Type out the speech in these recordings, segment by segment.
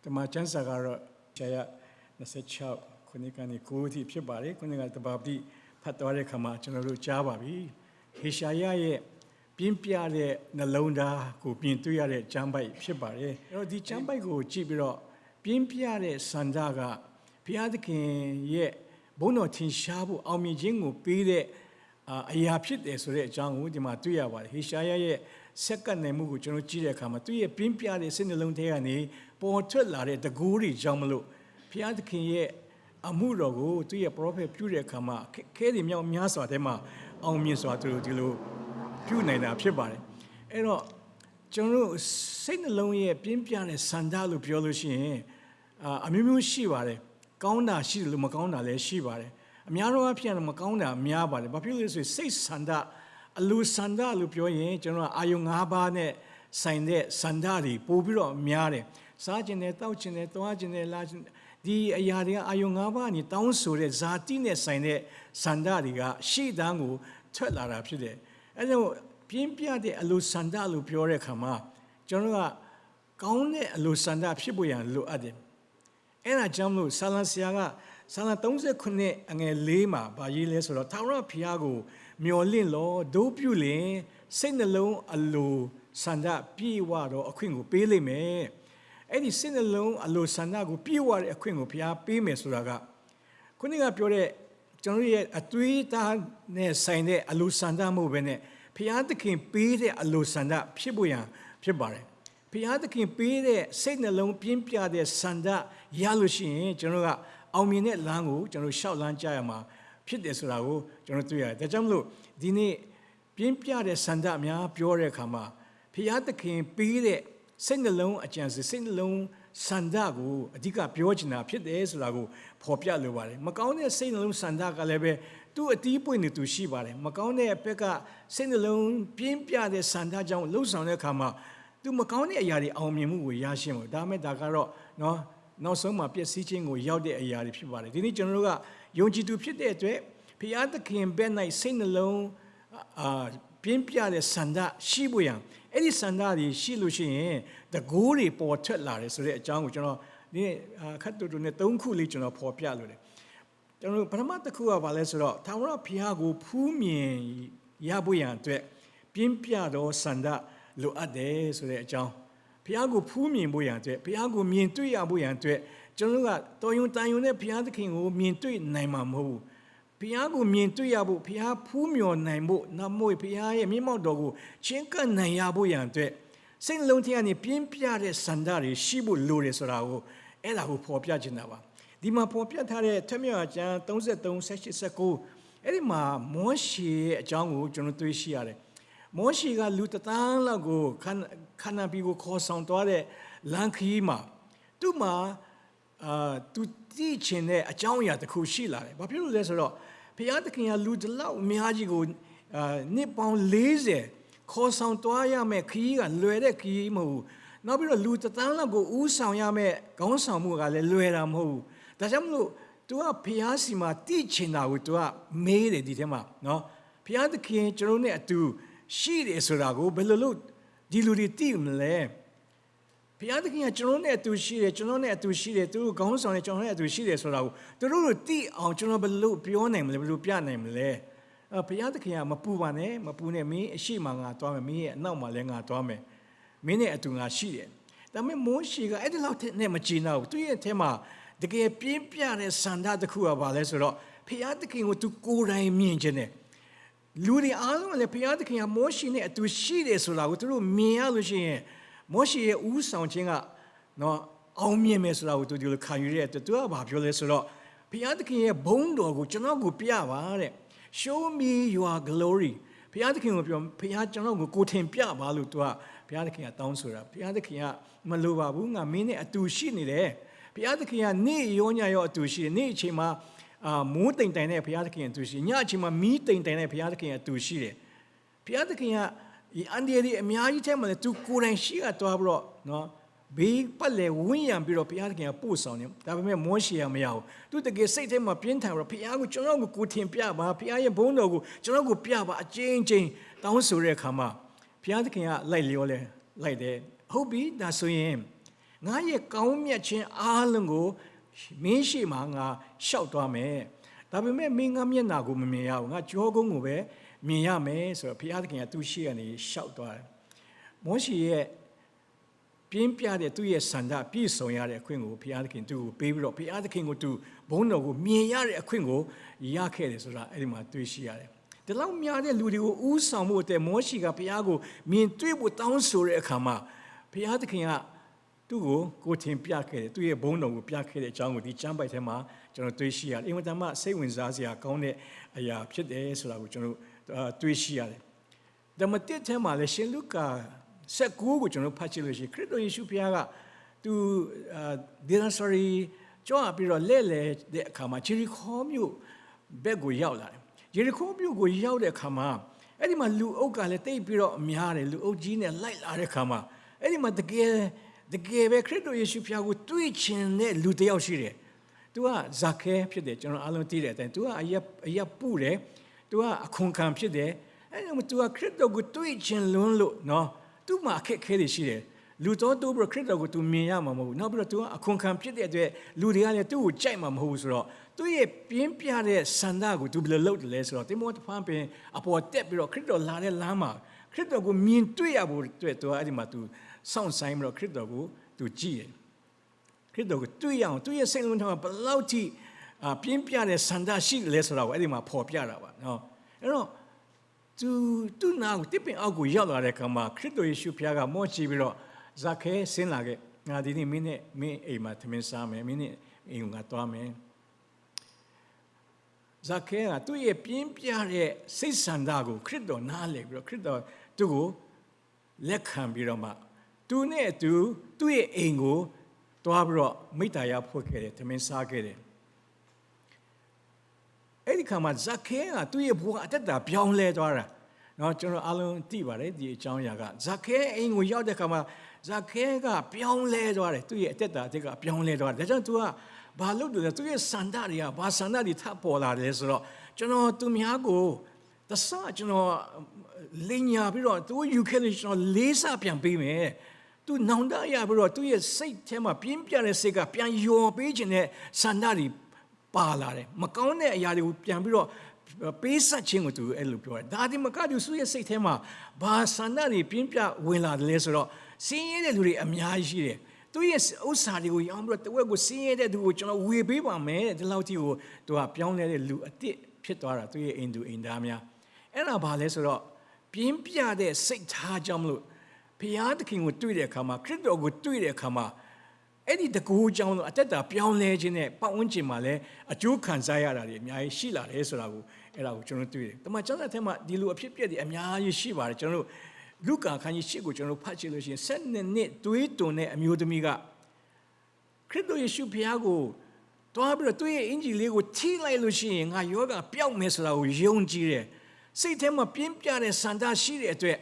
ဓမ္မကျမ်းစာကတော့ရှာယ26ခုနှစ်ကနေ9ထိဖြစ်ပါတယ်ခုနှစ်ကတဘာတိဖတ်သွားတဲ့အခါမှာကျွန်တော်တို့ကြားပါပြီဟေရှာယရဲ့ပြင်းပြတဲ့နှလုံးသားကိုပြင်တွေ့ရတဲ့ကျမ်းပိုက်ဖြစ်ပါတယ်အဲ့တော့ဒီကျမ်းပိုက်ကိုကြည့်ပြီးတော့ပြင်းပြတဲ့စန္ဒကဘုရားသခင်ရဲ့ဘုန်းတော်ထင်ရှားဖို့အောင်မြင်ခြင်းကိုပေးတဲ့အရာဖြစ်တယ်ဆိုတဲ့အကြောင်းကိုဒီမှာတွေ့ရပါတယ်ဟေရှာယရဲ့ဆက်ကပ်နိုင်မှုကိုကျွန်တော်ကြည့်တဲ့အခါမှာသူ့ရဲ့ပြင်းပြတဲ့စိတ်နှလုံးထဲကနေပေါ်ထွက်လာတဲ့တကူတွေကြောင့်မလို့ဘုရားသခင်ရဲ့အမှုတော်ကိုသူ့ရဲ့ prophet ပြုတဲ့အခါမှာခဲတွေမြောက်များစွာထဲမှာအောင်မြင်စွာသူတို့ဒီလိုပြုနိုင်တာဖြစ်ပါတယ်အဲ့တော့ကျွန်တော်စိတ်နှလုံးရဲ့ပြင်းပြတဲ့စန္ဒလို့ပြောလို့ရှိရင်အမျိုးမျိုးရှိပါတယ်ကောင်းတာရှိတယ်လို့မကောင်းတာလည်းရှိပါတယ်အများတော့အဖြစ်မကောင်းတာများပါတယ်ဘာဖြစ်လို့လဲဆိုရင်စိတ်စန္ဒအလိုစန္ဒလို့ပြောရင်ကျွန်တော်အာယုံ၅ပါးနဲ့ဆိုင်တဲ့စန္ဒတွေပို့ပြီးတော့များတယ်စားခြင်းနဲ့တောက်ခြင်းနဲ့သွားခြင်းနဲ့လာခြင်းဒီအရာတွေကအာယုံ၅ပါးနဲ့တောင်းဆိုတဲ့ဇာတိနဲ့ဆိုင်တဲ့စန္ဒတွေကရှေ့တန်းကိုထွက်လာတာဖြစ်တယ်အဲဒါပြင်းပြတဲ့အလိုစန္ဒလို့ပြောတဲ့အခါမှာကျွန်တော်ကကောင်းတဲ့အလိုစန္ဒဖြစ်ဖို့ရန်လိုအပ်တယ်အဲ့ဒါကြောင့်မလို့ဆာလံဆရာကဆာလံ39အငယ်4မှာဗာရေးလဲဆိုတော့ထာဝရဘုရားကိုမျှော်လင့်လောဒို့ပြုလင်စိတ်နှလုံးအလိုစန္ဒပြေဝတော့အခွင့်ကိုပေးလိမ့်မယ်အဲ့ဒီစိတ်နှလုံးအလိုစန္ဒကိုပြေဝတဲ့အခွင့်ကိုဘုရားပေးမယ်ဆိုတာကခုနကပြောတဲ့ကျွန်တော်ရဲ့အသွေးသားနဲ့ဆိုင်တဲ့အလိုစန္ဒမဟုတ်ဘဲနဲ့ဘုရားသခင်ပေးတဲ့အလိုစန္ဒဖြစ်ဖို့ရန်ဖြစ်ပါတယ်ဘုရားသခင်ပေးတဲ့စိတ်နှလုံးပြင်းပြတဲ့စန္ဒရလို့ရှိရင်ကျွန်တော်ကအောင်မြင်တဲ့လမ်းကိုကျွန်တော်ရှောက်လန်းကြရမှာဖြစ်တယ်ဆိုတာကိုကျွန်တော်တွေ့ရတယ်ဒါကြောင့်မလို့ဒီနေ့ပြင်းပြတဲ့စန္ဒများပြောတဲ့အခါမှာဘုရားသခင်ပေးတဲ့စိတ်နှလုံးအကြံစီစိတ်နှလုံးစန္ဒကိုအဓိကပြောချင်တာဖြစ်တယ်ဆိုတာကိုဖော်ပြလိုပါတယ်မကောင်းတဲ့စိတ်နှလုံးစန္ဒကလည်းပဲသူ့အတီးပွင့်နေသူရှိပါတယ်မကောင်းတဲ့ဘက်ကစိတ်နှလုံးပြင်းပြတဲ့စန္ဒကြောင့်လှုပ်ဆောင်တဲ့အခါမှာသူမကောင်းတဲ့အရာတွေအောင်မြင်မှုကိုရရှိမှာဒါမဲ့ဒါကတော့နော်နောက်ဆုံးမှာပျက်စီးခြင်းကိုရောက်တဲ့အရာတွေဖြစ်ပါတယ်ဒီနေ့ကျွန်တော်တို့ကယုံကြည်သူဖြစ်တဲ့အတွက်ဘုရားသခင်ဘက်၌စိတ်နှလုံးပြင်းပြတဲ့စန္ဒရှိဖို့ရန်အဲ့ဒီစန္ဒတွေရှိလို့ရှိရင်တကိုးတွေပေါ်ထွက်လာတယ်ဆိုတဲ့အကြောင်းကိုကျွန်တော်ဒီခတ်တူတူနဲ့၃ခုလေးကျွန်တော်ဖော်ပြလို့တယ်ကျွန်တော်ပထမတစ်ခုကဘာလဲဆိုတော့ထာဝရဘုရားကိုဖူးမြင်ရဖို့ရန်အတွက်ပြင်းပြသောစန္ဒလိုအပ်တယ်ဆိုတဲ့အကြောင်းဘုရားကိုဖူးမြင်ဖို့ရန်အတွက်ဘုရားကိုမြင်တွေ့ရဖို့ရန်အတွက်ကျွန်တော်တို့ကတော်ယုံတန်ယုံနဲ့ဘုရားသခင်ကိုမြင်တွေ့နိုင်မှာမဟုတ်ဘူးဘုရားကိုမြင်တွေ့ရဖို့ဘုရားဖူးမြော်နိုင်ဖို့နောက်မို့ဘုရားရဲ့မျက်မှောက်တော်ကိုချင်းကပ်နိုင်ရဖို့ရန်အတွက်စိတ်လုံးထဲကနေပြင်းပြတဲ့စန္ဒတွေရှိဖို့လိုတယ်ဆိုတာကိုအဲ့ဒါကိုဖော်ပြချင်တာပါဒီမှာဖော်ပြထားတဲ့ထက်မြောက်ကျမ်း33:18-19အဲ့ဒီမှာမောရှေရဲ့အကြောင်းကိုကျွန်တော်တွေ့ရှိရတယ်မောရှေကလူတသန်းလောက်ကိုခန္နာပြည်ကိုခေါ်ဆောင်သွားတဲ့လမ်းခရီးမှာသူ့မှာသူသိချင်တဲ့အကြောင်းအရာတစ်ခုရှိလာတယ်။ဘာဖြစ်လို့လဲဆိုတော့ဘုရားသခင်ကလူတလောက်အများကြီးကိုနှစ်ပေါင်း40ခေါ်ဆောင်သွားရမယ်ခရီးကလွယ်တဲ့ခရီးမဟုတ်ဘူး။နောက်ပြီးတော့လူတသန်းလောက်ကိုဥဆောင်ရမယ်ခေါင်းဆောင်မှုကလည်းလွယ်တာမဟုတ်ဘူး။ဒါကြောင့်မလို့ तू ကဘုရားစီမှာသိချင်တာကို तू ကမေးတယ်ဒီထဲမှာနော်။ဘုရားသခင်ကျွန်တော်နဲ့အတူရှိတယ်ဆိုတာကိုဘယ်လိုလုပ်ဒီလူတွေသိမလဲဘုရားသခင်ကကျွန်တော်နဲ့အတူရှိတယ်ကျွန်တော်နဲ့အတူရှိတယ်သူတို့ခေါင်းဆောင်နဲ့ကျွန်တော်နဲ့အတူရှိတယ်ဆိုတာကိုသူတို့သိအောင်ကျွန်တော်ဘယ်လိုပြောနိုင်မလဲဘယ်လိုပြနိုင်မလဲဘုရားသခင်ကမပူပါနဲ့မပူနဲ့မင်းအရှိမငါသွားမယ်မင်းရဲ့အနောက်မှာလည်းငါသွားမယ်မင်းနဲ့အတူငါရှိတယ်ဒါပေမဲ့မိုးရှေကအဲ့ဒီလောက်နဲ့မကြည်နာဘူးသူရဲ့အထဲမှာတကယ်ပြင်းပြတဲ့စန္ဒတစ်ခုကဘာလဲဆိုတော့ဘုရားသခင်ကိုသူကိုယ်တိုင်မြင်ခြင်းနဲ့လူတွေအားလုံးလည်းဘုရားသခင်ကမောရှေနဲ့အတူရှိတယ်ဆိုတာကိုသူတို့မြင်ရလို့ရှိရင်မောရှေရဲ့ဥဆောင်ခြင်းကနော်အောင်မြင်မယ်ဆိုတာကိုသူဒီလိုခံယူရတဲ့သူကဘာပြောလဲဆိုတော့ဘုရားသခင်ရဲ့ဘုန်းတော်ကိုကျွန်တော်ကိုပြပါတဲ့ show me your glory ဘုရားသခင်ကိုပြောဘုရားကျွန်တော်ကိုထင်ပြပါလို့သူကဘုရားသခင်ကတောင်းဆိုတာဘုရားသခင်ကမလိုပါဘူးငါမင်းနဲ့အတူရှိနေတယ်ဘုရားသခင်ကနေ့ရောညရောအတူရှိတယ်နေ့အချိန်မှာမိုးတိမ်တိုင်တဲ့ဘုရားသခင်အတူရှိညအချိန်မှာမီးတိမ်တိုင်တဲ့ဘုရားသခင်အတူရှိတယ်ဘုရားသခင်ကဒီအန်ဒီရီအများကြီးထဲမှာလည်းသူကိုယ်တိုင်ရှိကတွားပြီးတော့နော်ဘေးပတ်လေဝင်းရံပြီးတော့ဘုရားသခင်ကပို့ဆောင်တယ်ဒါပေမဲ့မောရှေကမရဘူးသူတကယ်စိတ်ထဲမှာပြင်းထန်ပြီးတော့ဘုရားကိုကျွန်တော်ကိုထင်ပြပါဘုရားရဲ့ဘုန်းတော်ကိုကျွန်တော်ကိုပြပါအချင်းချင်းတောင်းဆိုတဲ့အခါမှာဘုရားသခင်ကလိုက်လျောလဲလိုက်တယ်ဟုတ်ပြီဒါဆိုရင်င ငါရဲ့ကောင်းမြတ်ခြင်းအားလုံးကိုမင်းရှိမှငါရှောက်သွားမယ်ဒါပေမဲ့မင်းငါမျက်နာကိုမမြင်ရဘူးငါကြောကုန်းကိုပဲမြင်ရမယ်ဆိုတော့ဘုရားသခင်ကသူ့ရှိကနေရှောက်သွားတယ်မောရှေရဲ့ပြင်းပြတဲ့သူ့ရဲ့ဆန္ဒပြည့်စုံရတဲ့အခွင့်ကိုဘုရားသခင်သူ့ကိုပေးပြီးတော့ဘုရားသခင်ကိုသူဘုန်းတော်ကိုမြင်ရတဲ့အခွင့်ကိုရခဲ့တယ်ဆိုတာအဲ့ဒီမှာတွေ့ရှိရတယ်ဒီလောက်များတဲ့လူတွေကိုဥဆောင်ဖို့တဲ့မောရှေကဘုရားကိုမြင်တွေ့ဖို့တောင်းဆိုတဲ့အခါမှာဘုရားသခင်ကသူ့ကိုထင်ပြခဲ့တယ်သူ့ရဲ့ဘုန်းတော်ကိုပြခဲ့တဲ့အကြောင်းကိုဒီကျမ်းပိုက်ထဲမှာကျွန်တော်တွေ့ရှိရတယ်အင်မတန်မှစိတ်ဝင်စားစရာကောင်းတဲ့အရာဖြစ်တယ်ဆိုတာကိုကျွန်တော်တွေ့ရှိရတယ်ဓမ္မတစ်ထဲမှာလည်းရှင်လုကာ19ကိုကျွန်တော်ဖတ်ကြည့်လို့ရှိရင်ခရစ်တော်ယေရှုဘုရားကသူဒေသစရီကြောက်ပြီးတော့လဲတဲ့အခါမှာဂျေရီခေါမြို့ဘက်ကိုရောက်လာတယ်ဂျေရီခေါမြို့ကိုရောက်တဲ့အခါမှာအဲ့ဒီမှာလူအုပ်ကလည်းတိတ်ပြီးတော့အများတယ်လူအုပ်ကြီးနဲ့လိုက်လာတဲ့အခါမှာအဲ့ဒီမှာတကယ်ပဲခရစ်တော်ယေရှုဘုရားကိုတွေ့ချင်တဲ့လူတစ်ယောက်ရှိတယ်သူကဇာခဲဖြစ်တယ်ကျွန်တော်အားလုံးသိတဲ့အတိုင်းသူကအရက်ပုတယ်သူကအခွန်ခံဖြစ်တယ်အဲ့ဒီမှာသူကခရစ်တော်ကိုတွေ့ချင်လွန်းလို့နော်သူ့မှာအခက်အခဲတွေရှိတယ်လူတော်တို့ပြီးခရစ်တော်ကိုသူမြင်ရမှာမဟုတ်ဘူးနောက်ပြီးတော့သူကအခွန်ခံဖြစ်တဲ့အတွက်လူတွေကလည်းသူ့ကိုကြိုက်မှာမဟုတ်ဘူးဆိုတော့သူ့ရဲ့ပြင်းပြတဲ့ဆန္ဒကိုသူဘယ်လိုလုပ်တယ်လဲဆိုတော့တိမောသဖန်ပင်အပေါ်တက်ပြီးတော့ခရစ်တော်လာတဲ့လမ်းမှာခရစ်တော်ကိုမြင်တွေ့ရဖို့အတွက်သူကအဲ့ဒီမှာသူစောင့်ဆိုင်ပြီးတော့ခရစ်တော်ကိုသူကြည့်တယ်ခရစ်တော်ကိုတွေ့ရအောင်သူ့ရဲ့စိတ်လုံးထဲမှာဘယ်လောက်ထိပြင်းပြတဲ့ဆန္ဒရှိတယ်လဲဆိုတော့အဲ့ဒီမှာပေါ်ပြတာပါနော်အဲ့တော့သူနာကိုတစ်ပင်အောက်ကိုရောက်လာတဲ့အခါမှာခရစ်တော်ယေရှုဘုရားကမော့ချပြီးတော့ဇာခဲဆင်းလာခဲ့ငါဒီနေ့မင်းအိမ်မှာသမင်းစားမယ်မင်းနဲ့အိမ်ကိုငါသွားမယ်ဇာခဲကသူ့ရဲ့ပြင်းပြတဲ့စိတ်ဆန္ဒကိုခရစ်တော်နားလည်ပြီးတော့ခရစ်တော်သူ့ကိုလက်ခံပြီးတော့မှသူနဲ့သူ့ရဲ့အိမ်ကိုတွားပြီးတော့မိသားရဖွဲ့ခဲ့တယ်သမင်းစားခဲ့တယ်အဲ့ဒီခါမှာဇာခဲကသူ့ရဲ့ဘဝအတ္တပြောင်းလဲသွားတာနော်ကျွန်တော်အားလုံးသိပါတယ်ဒီအကြောင်းအရာကဇာခဲအိမ်ကိုရောက်တဲ့ခါမှာဇာခဲကပြောင်းလဲသွားတယ်သူ့ရဲ့အတ္တကပြောင်းလဲသွားတယ်ဒါကြောင့် तू ကဘာလုပ်တယ်လဲသူ့ရဲ့စန္ဒတွေကဘာစန္ဒတွေထပ်ပေါ်လာတယ်ဆိုတော့ကျွန်တော်သူများကိုတဆကျွန်တော်လင်ညာပြီးတော့သူယူခဲ့လို့ကျွန်တော်လေးစားပြန်ပေးမယ်သူနောင်တရပြီးတော့သူ့ရဲ့စိတ်ထဲမှာပြင်းပြတဲ့စိတ်ကပြန်ယော်ပေးခြင်းနဲ့စန္ဒတွေပါလာတယ်မကောင်းတဲ့အရာတွေကိုပြန်ပြီးတော့ပေးဆက်ခြင်းကိုသူအဲ့လိုပြောတယ်ဒါဒီမကသူရဲ့စိတ်ထဲမှာဘာစန္ဒတွေပြင်းပြဝင်လာတယ်လဲဆိုတော့စင်းရဲတဲ့လူတွေအများကြီးရှိတယ်သူရဲ့ဥစ္စာတွေကိုရောင်းပြီးတော့တဝက်ကိုစင်းရဲတဲ့သူကိုကျွန်တော်ဝေပေးပါမယ်ဒီလောက်ထိကိုသူကပြောင်းလဲတဲ့လူအစ်စ်ဖြစ်သွားတာသူရဲ့အိမ်သူအိမ်သားများအဲ့ဒါဘာလဲဆိုတော့ပြင်းပြတဲ့စိတ်ထားကြောင့်မလို့ဘုရားသခင်ကိုတွေ့တဲ့အခါမှာခရစ်တော်ကိုတွေ့တဲ့အခါမှာအဲ့ဒီတကူအကြောင်းလို့အတ္တပြောင်းလဲခြင်းနဲ့ပတ်ဝန်းကျင်မှာလည်းအကျိုးခံစားရတာတွေအများကြီးရှိလာတယ်ဆိုတာကိုအဲ့ဒါကိုကျွန်တော်တွေ့တယ်။တမန်ကျမ်းစာထဲမှာဒီလိုအဖြစ်အပျက်တွေအများကြီးရှိပါတယ်ကျွန်တော်တို့လူကာခန်းကြီး8ကိုကျွန်တော်ဖတ်ကြည့်လို့ရှိရင်7နှစ်တွေးတွန်တဲ့အမျိုးသမီးကခရစ်တော်ယေရှုဘုရားကိုတွားပြီးတော့သူ့ရဲ့အင်ဂျီလေးကိုထိလိုက်လို့ရှိရင်ငါယောဂပျောက်မယ်ဆိုတာကိုယုံကြည်တယ်။စိတ်ထဲမှာပြင်းပြတဲ့ဆန္ဒရှိတဲ့အတွက်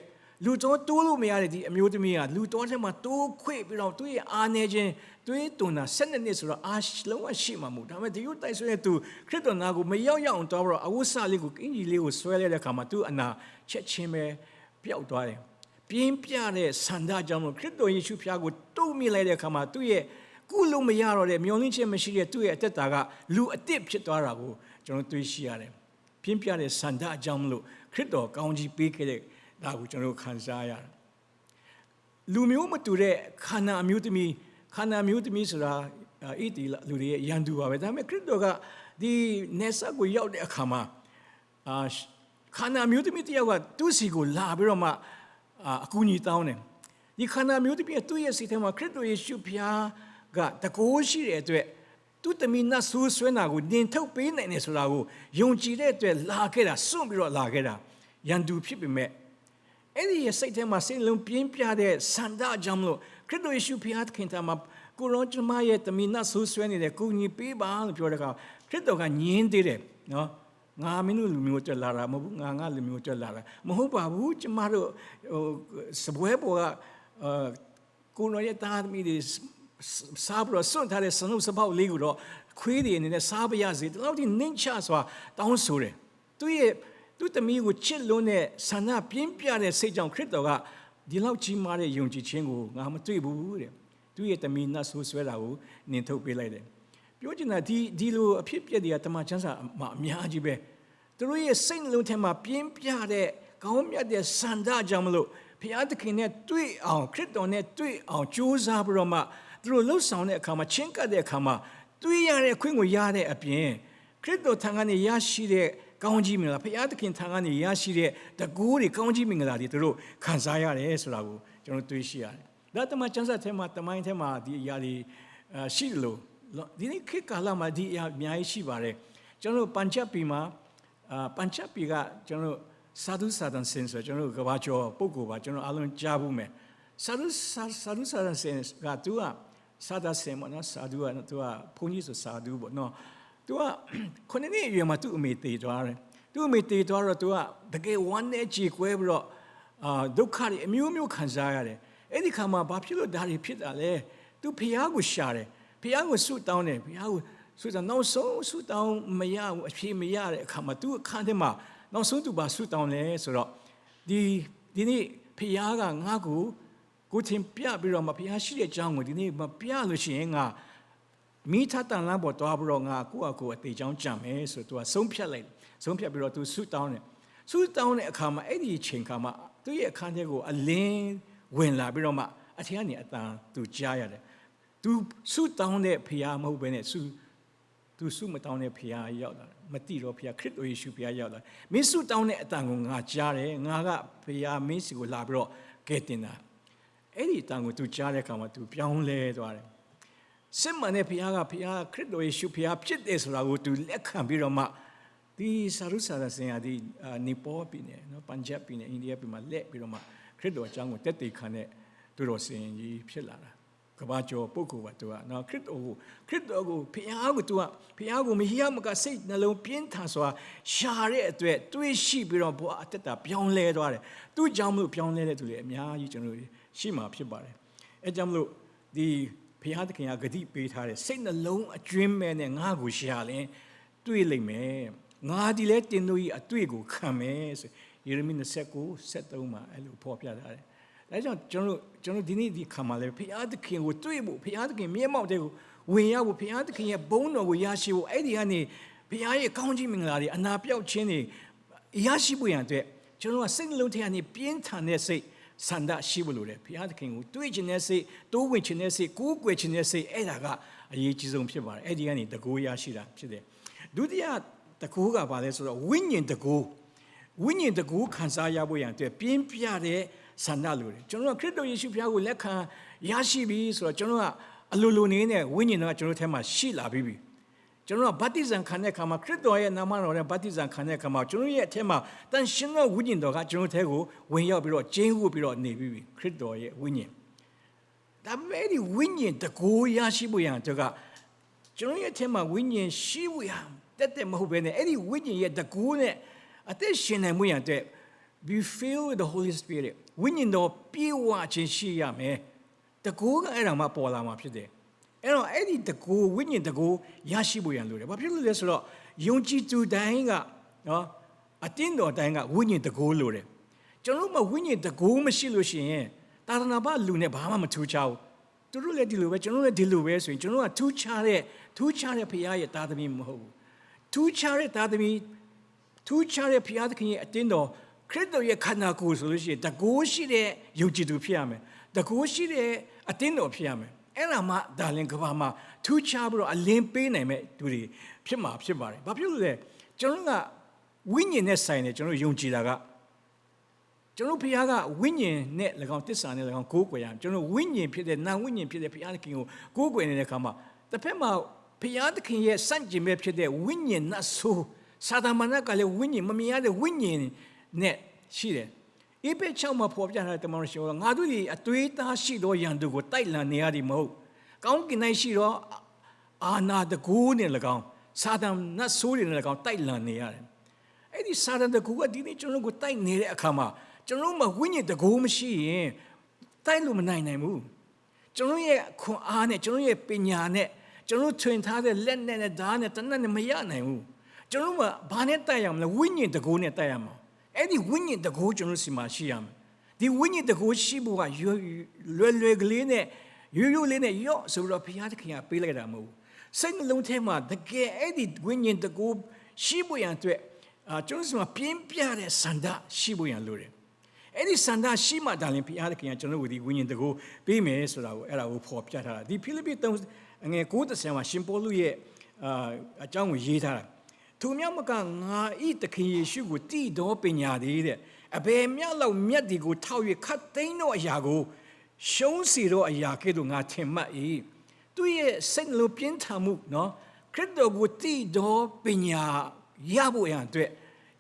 လူတော်တိုးလို့မရတဲ့ဒီအမျိုးသမီးကလူတော်ထဲမှာတိုးခွေပြီးတော့သူ့ရဲ့အားနေခြင်းတွေးတွန်တာ7နှစ်ဆိုတော့အားလုံးဝရှိမှာမဟုတ်ဒါပေမဲ့ဒီလိုတိုက်ဆွဲသူခရစ်တော်နာကိုမရောက်အောင်တော့အဝတ်စားလေးကိုအင်ဂျီလေးကိုဆွဲလိုက်တဲ့အခါမှာသူ့အနာချက်ချင်းပဲပျောက်သွားတယ်ပြင်းပြတဲ့ဆန္ဒကြောင့်ခရစ်တော်ယေရှုဖျားကိုတုံ့မိလိုက်တဲ့အခါမှာသူ့ရဲ့ကုလို့မရတော့တဲ့မျောလင့်ခြင်းမရှိတဲ့သူ့ရဲ့အသက်တာကလူအစ်စ်ဖြစ်သွားတာကိုကျွန်တော်တွေ့ရှိရတယ်ပြင်းပြတဲ့ဆန္ဒအကြောင်းမလို့ခရစ်တော်ကောင်းကြီးပေးခဲ့တဲ့ဒါကိုကျွန်တော်ခံစားရတယ်လူမျိုးမတူတဲ့ခန္ဓာအမျိုးသမီးဆိုတာဣတိလူတွေရဲ့ရန်သူပါပဲဒါပေမဲ့ခရစ်တော်ကဒီနေဆာကိုရောက်တဲ့အခါမှာခန္ဓာမျိုးသမီးတယောက်ကသူ့စီကိုလာပြီးတော့မှအကူအညီတောင်းတယ်ဒီခန္ဓာမျိုးသမီးသူ့ရဲ့စိတ်ထဲမှာခရစ်တော်ယေရှုဖျားကတကိုးရှိတဲ့အတွက်သူ့သမီးနတ်ဆိုးဆွဲနာကိုနင်ထုတ်ပေးနိုင်တယ်ဆိုတာကိုယုံကြည်တဲ့အတွက်လာခဲ့တာစွန့်ပြီးတော့လာခဲ့တာရန်သူဖြစ်ပေမဲ့အဲ့ဒီစိတ်ထဲမှာစိတ်လုံးပြင်းပြတဲ့ဆန္ဒကြောင့်မလို့ခရစ်တော်ယေရှုဖျားခင်တာမှာကိုရောကျမရဲ့သမီးနတ်ဆိုးဆွဲနေတဲ့ကိုကြီးပေးပါလို့ပြောတဲ့အခါခရစ်တော်ကညင်းသေးတယ်နော်ငါမင်းတို့လူမျိုးတက်လာတာမဟုတ်ဘူးငါလူမျိုးတက်လာတာမဟုတ်ပါဘူးကျမတို့စပွဲပေါ်ကကိုရောရဲ့သားသမီးတွေစားပြီးတော့စွန့်ထားတဲ့စနုပ်စပေါက်လေးကိုတော့ခွေးတွေအနေနဲ့စားပါရစေဒီလောက်ထိနှိမ့်ချစွာတောင်းဆိုတယ်သူ့သမီးကိုချစ်လွန်းတဲ့ဆန္ဒပြင်းပြတဲ့စိတ်ကြောင့်ခရစ်တော်ကဒီလောက်ကြီးမားတဲ့ယုံကြည်ခြင်းကိုငါမတွေ့ဘူးတဲ့ သူရဲ့တမီနတ်ဆိုးဆွဲတာကိုနင်ထုတ်ပေးလိုက်တယ်ပြောချင်တာဒီလိုအဖြစ်ပြက်တွေကတမန်ကျမ်းစာမှာအများကြီးပဲသူတို့ရဲ့စိတ်နှလုံးထဲမှာပြင်းပြတဲ့ကောင်းမြတ်တဲ့စန္ဒကြောင့်မလို့ဘုရားသခင်နဲ့တွေ့အောင်ခရစ်တော်နဲ့တွေ့အောင်ကြိုးစားပြီးတော့မှသူတို့လှုပ်ဆောင်တဲ့အခါမှာချင်းကပ်တဲ့အခါမှာတွေ့ရတဲ့အခွင့်ကိုရတဲ့အပြင်ခရစ်တော်ထံကနေရရှိတဲ့ကောင်းကြီးမင်္ဂလာဘုရားသခင်ထံကနေရရှိတဲ့တကူတွေကောင်းကြီးမင်္ဂလာတွေသူတို့ခံစားရတယ်ဆိုတာကိုကျွန်တော်တွေ့ရှိရတယ်။ဒါတမန်ကျမ်းစာထဲမှာတမိုင်းထဲမှာဒီအရာတွေရှိတယ်လို့ဒီနေ့ခေတ်ကာလမှာဒီအရာအများကြီးရှိပါတယ်။ကျွန်တော်ပန်ချက်ပီမှာပန်ချက်ပီကကျွန်တော်စာဒုစာတန်စင်ဆိုကျွန်တော်ကဘာကျော်ပုဂ္ဂိုလ်ပါကျွန်တော်အားလုံးကြားဘူးမယ်။စာဒုစာတန်စင်ကသူကစာဒစင်မနော်စာဒုကသူကဘုန်းကြီးဆိုစာဒုပေါ့နော်။သူကခုနှစ်နှစ်အရွယ်မှာသူ့အမေတည်သွားတယ်။သူ့အမေတည်သွားတော့သူကတကယ်ဝမ်းနဲ့ကြေကွဲပြီးတော့ဒုက္ခတွေအမျိုးမျိုးခံစားရတယ်။အဲ့ဒီခါမှာဘာဖြစ်လို့ဒါတွေဖြစ်တာလဲ။ तू ဖျားကိုရှာတယ်။ဖျားကိုဆုတောင်းတယ်။ဖျားကိုဆုတောင်းနောက်ဆုံးဆုတောင်းမရဘူးအဖြေမရတဲ့အခါမှာ तू အခန်းထဲမှာနောက်ဆုံး तू ဘာဆုတောင်းလဲဆိုတော့ဒီနေ့ဖျားကငါ့ကိုတင်ပြပြီးတော့မဖျားရှိတဲ့အကြောင်းကိုဒီနေ့မပြလို့ရှိရင်ငါမိထတန်လမ်းပေါ်သွားပြီးတော့ငါကိုယ့်အကိုအသေးချောင်းကြံမယ်ဆိုတော့ तू ဆုံးဖြတ်လိုက်ဆုံးဖြတ်ပြီးတော့ तू ဆုတောင်းတယ်ဆုတောင်းတဲ့အခါမှာအဲ့ဒီအချိန်ခါမှာသူ့ရဲ့အခန်းထဲကိုအလင်းဝင်လာပြီးတော့မှအထက်ကနေအတန် तू ကြားရတယ် तू ဆုတောင်းတဲ့ဖျားမဟုတ်ဘဲနဲ့तू ဆုမတောင်းတဲ့ဖျားရောက်လာမတိတော့ဖျားခရစ်တော်ယေရှုဖျားရောက်လာမင်းဆုတောင်းတဲ့အတန်ကိုငါကြားတယ်ငါကဖျားမင်းစီကိုလာပြီးတော့ကဲတင်တာအဲ့ဒီအတန်ကို तू ကြားတဲ့အခါမှာ तू ပြောင်းလဲသွားတယ်စစ်မှန်တဲ့ဖျားကဖျားခရစ်တော်ယေရှုဖျားဖြစ်တယ်ဆိုတာကို तू လက်ခံပြီးတော့မှဒီစာရုစာစင်ရဒီနီပေါ်ပြည်နယ်နော်ပန်ဂျပ်ပြည်နယ်အိန္ဒိယပြည်မှာလက်ပြီးတော့မှခရစ်တော်အကြောင်းကိုတက်တည်ခံတဲ့သူတော်စင်ကြီးဖြစ်လာတာကဘာကျော်ပုဂ္ဂိုလ်ပါသူကနော်ခရစ်တော်ကိုဖျားကိုသူကဖျားကိုမဟိယမကစိတ်နှလုံးပြင်းထန်စွာရှာတဲ့အတွက်တွေးရှိပြီးတော့ဘဝအတ္တပြောင်းလဲသွားတယ်သူ့ကြောင့်မလို့ပြောင်းလဲတဲ့သူတွေအများကြီးကျွန်တော်ရှိမှာဖြစ်ပါတယ်အဲကြောင့်မလို့ဒီဖျားသခင်ကဂတိပေးထားတဲ့စိတ်နှလုံးအကျွင်းမဲ့နဲ့ငါ့ကိုရှာရင်တွေးလိမ့်မယ်ငါဒီလဲတင်တို့ကြီးအတွေ့ကိုခံမယ်ဆိုယေရမိ29:73မှာအဲ့လိုဖော်ပြထားတယ်။ဒါကြောင့်ကျွန်တော်ဒီနေ့ဒီခါမှာလဲဘုရားသခင်ကိုတွေ့ဖို့ဘုရားသခင်မျက်မှောက်တဲ့ကိုဝင်ရဖို့ဘုရားသခင်ရဲ့ဘုန်းတော်ကိုရရှိဖို့အဲ့ဒီကနေဘုရားရဲ့ကောင်းချီးမင်္ဂလာတွေအနာပြောက်ခြင်းတွေရရှိဖို့ရန်အတွက်ကျွန်တော်ကစိတ်နှလုံးထဲကနေပြင်းထန်တဲ့စိတ်ဆန္ဒရှိဖို့လိုတယ်ဘုရားသခင်ကိုတွေ့ခြင်းနဲ့စိတ်တိုးဝင်ခြင်းနဲ့စိတ်ကိုးကွယ်ခြင်းနဲ့စိတ်အဲ့ဒါကအရေးကြီးဆုံးဖြစ်ပါတယ်။အဲ့ဒီကနေတကူရရှိတာဖြစ်တယ်။ဒုတိယတကူကဘာလဲဆိုတော့ဝိညာဉ်တကူခံစားရဖို့ရန်အတွက်ပြင်းပြတဲ့ဆန္ဒလိုတယ်ကျွန်တော်ကခရစ်တော်ယေရှုဖျားကိုလက်ခံရရှိပြီဆိုတော့ကျွန်တော်ကအလိုလိုနေနဲ့ဝိညာဉ်တော်ကကျွန်တော်ထဲမှာရှိလာပြီကျွန်တော်ကဗတ္တိဇံခံတဲ့အခါမှာခရစ်တော်ရဲ့နာမတော်နဲ့ဗတ္တိဇံခံတဲ့အခါမှာကျွန်တော်ရဲ့အထက်မှာတန်ရှင်သောဝိညာဉ်တော်ကကျွန်တော်ထဲကိုဝင်ရောက်ပြီးတော့ကျင်းဝတ်ပြီးတော့နေပြီခရစ်တော်ရဲ့ဝိညာဉ်ဒါပေမဲ့ဒီဝိညာဉ်တကူရရှိဖို့ရန်အတွက်ကကျွန်တော်ရဲ့အထက်မှာဝိညာဉ်ရှိဖို့ရတက်မဟုတ်ဘဲနဲ့အဲ့ဒီဝိညာဉ်ရဲ့တကူနဲ့အသက်ရှင်နိုင်မှုရန်အတွက် be filled with the Holy Spirit ဝိညာဉ်တော်ပြေဝခြင်းရှိရမယ်တကူကအဲ့ဒါမှပေါ်လာမှာဖြစ်တယ်အဲ့တော့အဲ့ဒီတကူဝိညာဉ်တကူရရှိဖို့ရန်လိုတယ်ဘာဖြစ်လို့လဲဆိုတော့ယုံကြည်သူတိုင်းကနော်အတင်းတော်တိုင်းကဝိညာဉ်တကူလိုတယ်ကျွန်တော်တို့မှဝိညာဉ်တကူမရှိလို့ရှိရင်တာသနာပလူနဲ့ဘာမှမထူးခြားဘူးသူတို့လည်းဒီလိုပဲကျွန်တော်လည်းဒီလိုပဲဆိုရင်ကျွန်တော်ကထူးခြားတဲ့ဘုရားရဲ့သားသမီးမဟုတ်ဘူးထူးခြားတဲ့သားသမီးထူးခြားတဲ့ဘုရားသခင်ရဲ့အတင်းတော်ခရစ်တော်ရဲ့ခန္ဓာကိုယ်ဆိုလို့ရှိရင်တကူရှိတဲ့ယုံကြည်သူဖြစ်ရမယ်တကူရှိတဲ့အတင်းတော်ဖြစ်ရမယ်အဲ့ဒါမှဒါလင်ကဘာမှာထူးခြားပြီးတော့အလင်းပေးနိုင်မဲ့သူတွေဖြစ်မှာဖြစ်ပါတယ်ဘာဖြစ်လို့လဲကျွန်တော်ကဝိညာဉ်နဲ့ဆိုင်တယ်ကျွန်တော်ယုံကြည်တာကကျွန်တော်ဘုရားကဝိညာဉ်နဲ့၎င်းတစ္ဆာနဲ့၎င်းကိုးကွယ်ရအောင်ကျွန်တော်ဝိညာဉ်ဖြစ်တဲ့နာဝိညာဉ်ဖြစ်တဲ့ဘုရားသခင်ကိုကိုးကွယ်နေတဲ့အခါမှာတစ်ဖက်မှာဘုရားသခင်ရဲ့စန့်ကျင်ဘက်ဖြစ်တဲ့ဝိညာဉ်နတ်ဆိုးစာတမန်ကလည်းဝိညာဉ်မမြင်ရတဲ့ဝိညာဉ်နဲ့ရှိတယ်။ဧပေ6မှာပေါ်ပြထားတဲ့တမန်တော်ရှင်ကငါတို့ဒီအသွေးသားရှိသောယံတို့ကိုတိုက်လန်နေရသည်မဟုတ်။ကောင်းကင်၌ရှိသောအာနာတကူနဲ့၎င်းစာတန်နတ်ဆိုးတွေနဲ့၎င်းတိုက်လန်နေရတယ်။အဲ့ဒီစာတန်တကူကဒီနေ့ကျွန်တော်ကိုတိုက်နေတဲ့အခါမှာကျွန်တော်မှဝိညာဉ်တကူမရှိရင်တိုက်လို့မနိုင်ဘူး။ကျွန်တော်ရဲ့ခွန်အားနဲ့ကျွန်တော်ရဲ့ပညာနဲ့ကျွန်တော်ထွင်ထားတဲ့လက်နဲ့ဓာတ်နဲ့တနတ်နဲ့မရနိုင်ဘူး။ကျွန်တော်ကဘာနဲ့တိုက်ရမလဲဝိညာဉ်တကူနဲ့တိုက်ရမှာအဲ့ဒီဝိညာဉ်တကူကျွန်တော်စီမှာရှိရမယ်ဒီဝိညာဉ်တကူရှိဖို့ကလွယ်ကလေးနဲ့ ရိုးရိုးလေးနဲ့ရော့ဆိုတော့ဘုရားသခင်ကပေးလိုက်တာမဟုတ်ဘူးစိတ်နှလုံးထဲမှာတကယ်အဲ့ဒီဝိညာဉ်တကူရှိဖို့ရန်အတွက်ကျွန်တော်တို့ပြင်းပြတဲ့ဆန္ဒရှိဖို့ရန်လိုတယ်အဲ့ဒီဆန္ဒရှိမှဒါလည်းဘုရားသခင်ကကျွန်တော်တို့ဒီဝိညာဉ်တကူပေးမယ်ဆိုတာကိုအဲ့ဒါကိုဖော်ပြထားတာဒီဖိလိပ္ပိ3ငယ်9မှာရှင်ပေါလုရဲ့အကြောင်းကိုရေးထားတာသူမြောက်မကငါဤသခင်ယေရှုကိုတည်တော်ပညာသေးတဲ့အဘယ်မြတ်လောက်မြတ်ဒီကိုထောက်၍ခတ်သိမ်းတော့အရာကိုရှုံးစီတော့အရာကဲ့သို့ငါထင်မှတ်၏သူရဲ့စိတ်နှလုံးပြင်းထန်မှုနော်ခရစ်တော်ကိုတည်တော်ပညာရဖို့ရန်အတွက်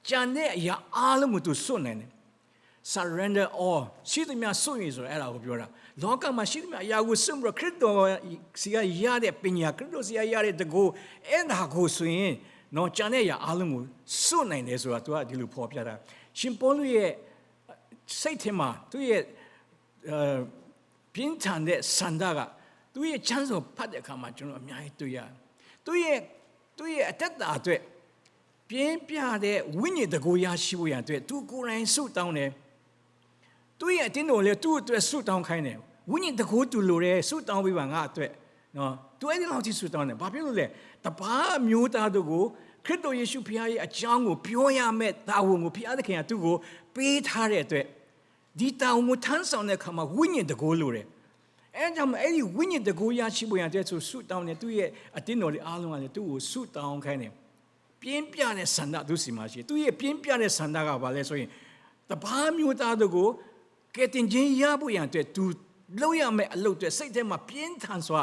ကြံတဲ့အရာအားလုံးကိုသူစွန့်နိုင်တယ် surrender all ရှိသမျှစွန့်ရည်ဆိုတော့အဲ့ဒါကိုပြောတာလောကမှာရှိသမျှအရာကိုစွန့်ပြီးတော့ခရစ်တော်စီကရတဲ့ပညာခရစ်တော်စီကရတဲ့တကူအဲ့ဒါကိုဆိုရင်နော်ကြံတဲ့အရာအားလုံးကိုစွန့်နိုင်တယ်ဆိုတာသူကဒီလိုဖော်ပြတာရှင်ပေါလုရဲ့စိတ်ထဲမှာသူရဲ့ပြင်းထန်တဲ့ဆန္ဒကသူရဲ့ချမ်းသာဖတ်တဲ့အခါမှာကျွန်တော်အများကြီးတွေ့ရတယ်သူရဲ့အတ္တအတွက်ပြင်းပြတဲ့ဝိညာဉ်တကူရရှိဖို့ရန်အတွက်သူကိုယ်တိုင်ဆုတောင်းတယ်သူရဲ့အတင်းတော်လေသူ့အတွက်ဆုတောင်းခိုင်းတယ်ဝိညာဉ်တကူတူလိုတယ်ဆုတောင်းပေးပါငါအတွက်နော်သူအဲ့ဒီလောက်ထိဆုတောင်းတယ်ဘာဖြစ်လို့လဲတပါးမျိုးသားတို့ကိုခရစ်တော်ယေရှုဖခင်ရဲ့အကြောင်းကိုပြောရမယ့်တာဝန်ကိုဖခင်သခင်ကသူ့ကိုပေးထားတဲ့အတွက်ဒီတာဝန်ကိုထမ်းဆောင်တဲ့အခါမှာဝိညာဉ်တကူလိုတယ်အဲကြောင့်အဲ့ဒီဝိညာဉ်တကူရရှိဖို့ရတဲ့ဆိုဆုတောင်းတယ်သူ့ရဲ့အတင်းတော်တွေအားလုံးကလည်းသူ့ကိုဆုတောင်းခိုင်းတယ်ပြင်းပြတဲ့ဆန္ဒသူစီမှာရှိသူရဲ့ပြင်းပြတဲ့ဆန္ဒကဘာလဲဆိုရင်တပါးမျိုးသားတို့ကိုကယ်တင်ခြင်းရဖို့ရတဲ့သူလုပ်ရမယ့်အလုပ်တွေစိတ်ထဲမှာပြင်းထန်စွာ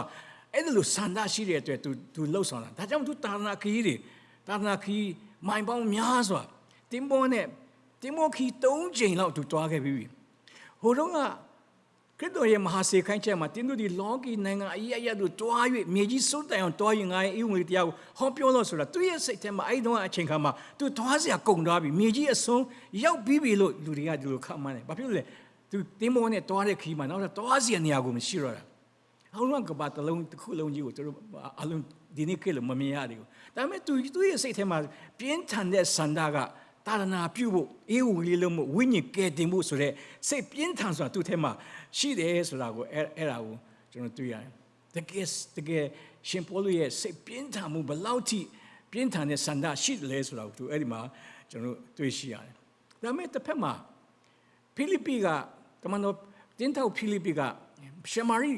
အဲ့ဒါလိုဆန္ဒရှိတဲ့အတွက်သူလှုပ်ဆောင်တာဒါကြောင့်သူတာနာခီးတွေတာနာခီးမိုင်ပေါင်းများစွာတင်မောခီ3ချိန်လောက်သူတွားခဲ့ပြီးဟိုတော့ကခရစ်တော်ရဲ့မဟာစေခိုင်းချက်မှာတင်းတို့ဒီလောကီနိုင်ငံအရတို့တွား၍မြေကြီးစုတ်တိုင်အောင်တွားရင်ငါရဲ့ဤဝင်တရားကိုဟောပြောလို့ဆိုတာသူရဲ့စိတ်ထဲမှာအဲ့တုန်းကအချိန်ခါမှာသူတွားစရာကုန်သွားပြီမြေကြီးအဆုံးရောက်ပြီးပြီလို့လူတွေကဒီလိုခန့်မှန်းတယ်ဘာဖြစ်လို့လဲသူတင်းမောနဲ့တွားတဲ့ခီးမှာနောက်တော့တွားစရာနေရာကိုမရှိတော့တာအောင်လုံးကဘာတစ်ခုလုံးကြီးကိုတို့အလုံးဒီနေ့ခေတ်လို့မမြင်ရသေးဘူးဒါပေမဲ့သူရဲ့စိတ်ထဲမှာပြင်းထန်တဲ့ဆန္ဒကတာရနာပြုဖို့အေးဝီလေးလုံးဝိညာဉ်ကယ်တင်ဖို့ဆိုတဲ့စိတ်ပြင်းထန်စွာသူ့ထဲမှာရှိတယ်ဆိုတာကိုအဲ့ဒါကိုကျွန်တော်တွေ့ရတယ်တကယ်ရှင်ပေါလုရဲ့စိတ်ပြင်းထန်မှုဘယ်လောက်ထိပြင်းထန်တဲ့ဆန္ဒရှိတယ်လဲဆိုတာကိုသူအဲ့ဒီမှာကျွန်တော်တွေ့ရှိရတယ်ဒါပေမဲ့တစ်ဖက်မှာဖိလိပ္ပိကတမန်တော်တင်းထောက်ဖိလိပ္ပိကရှမာရိ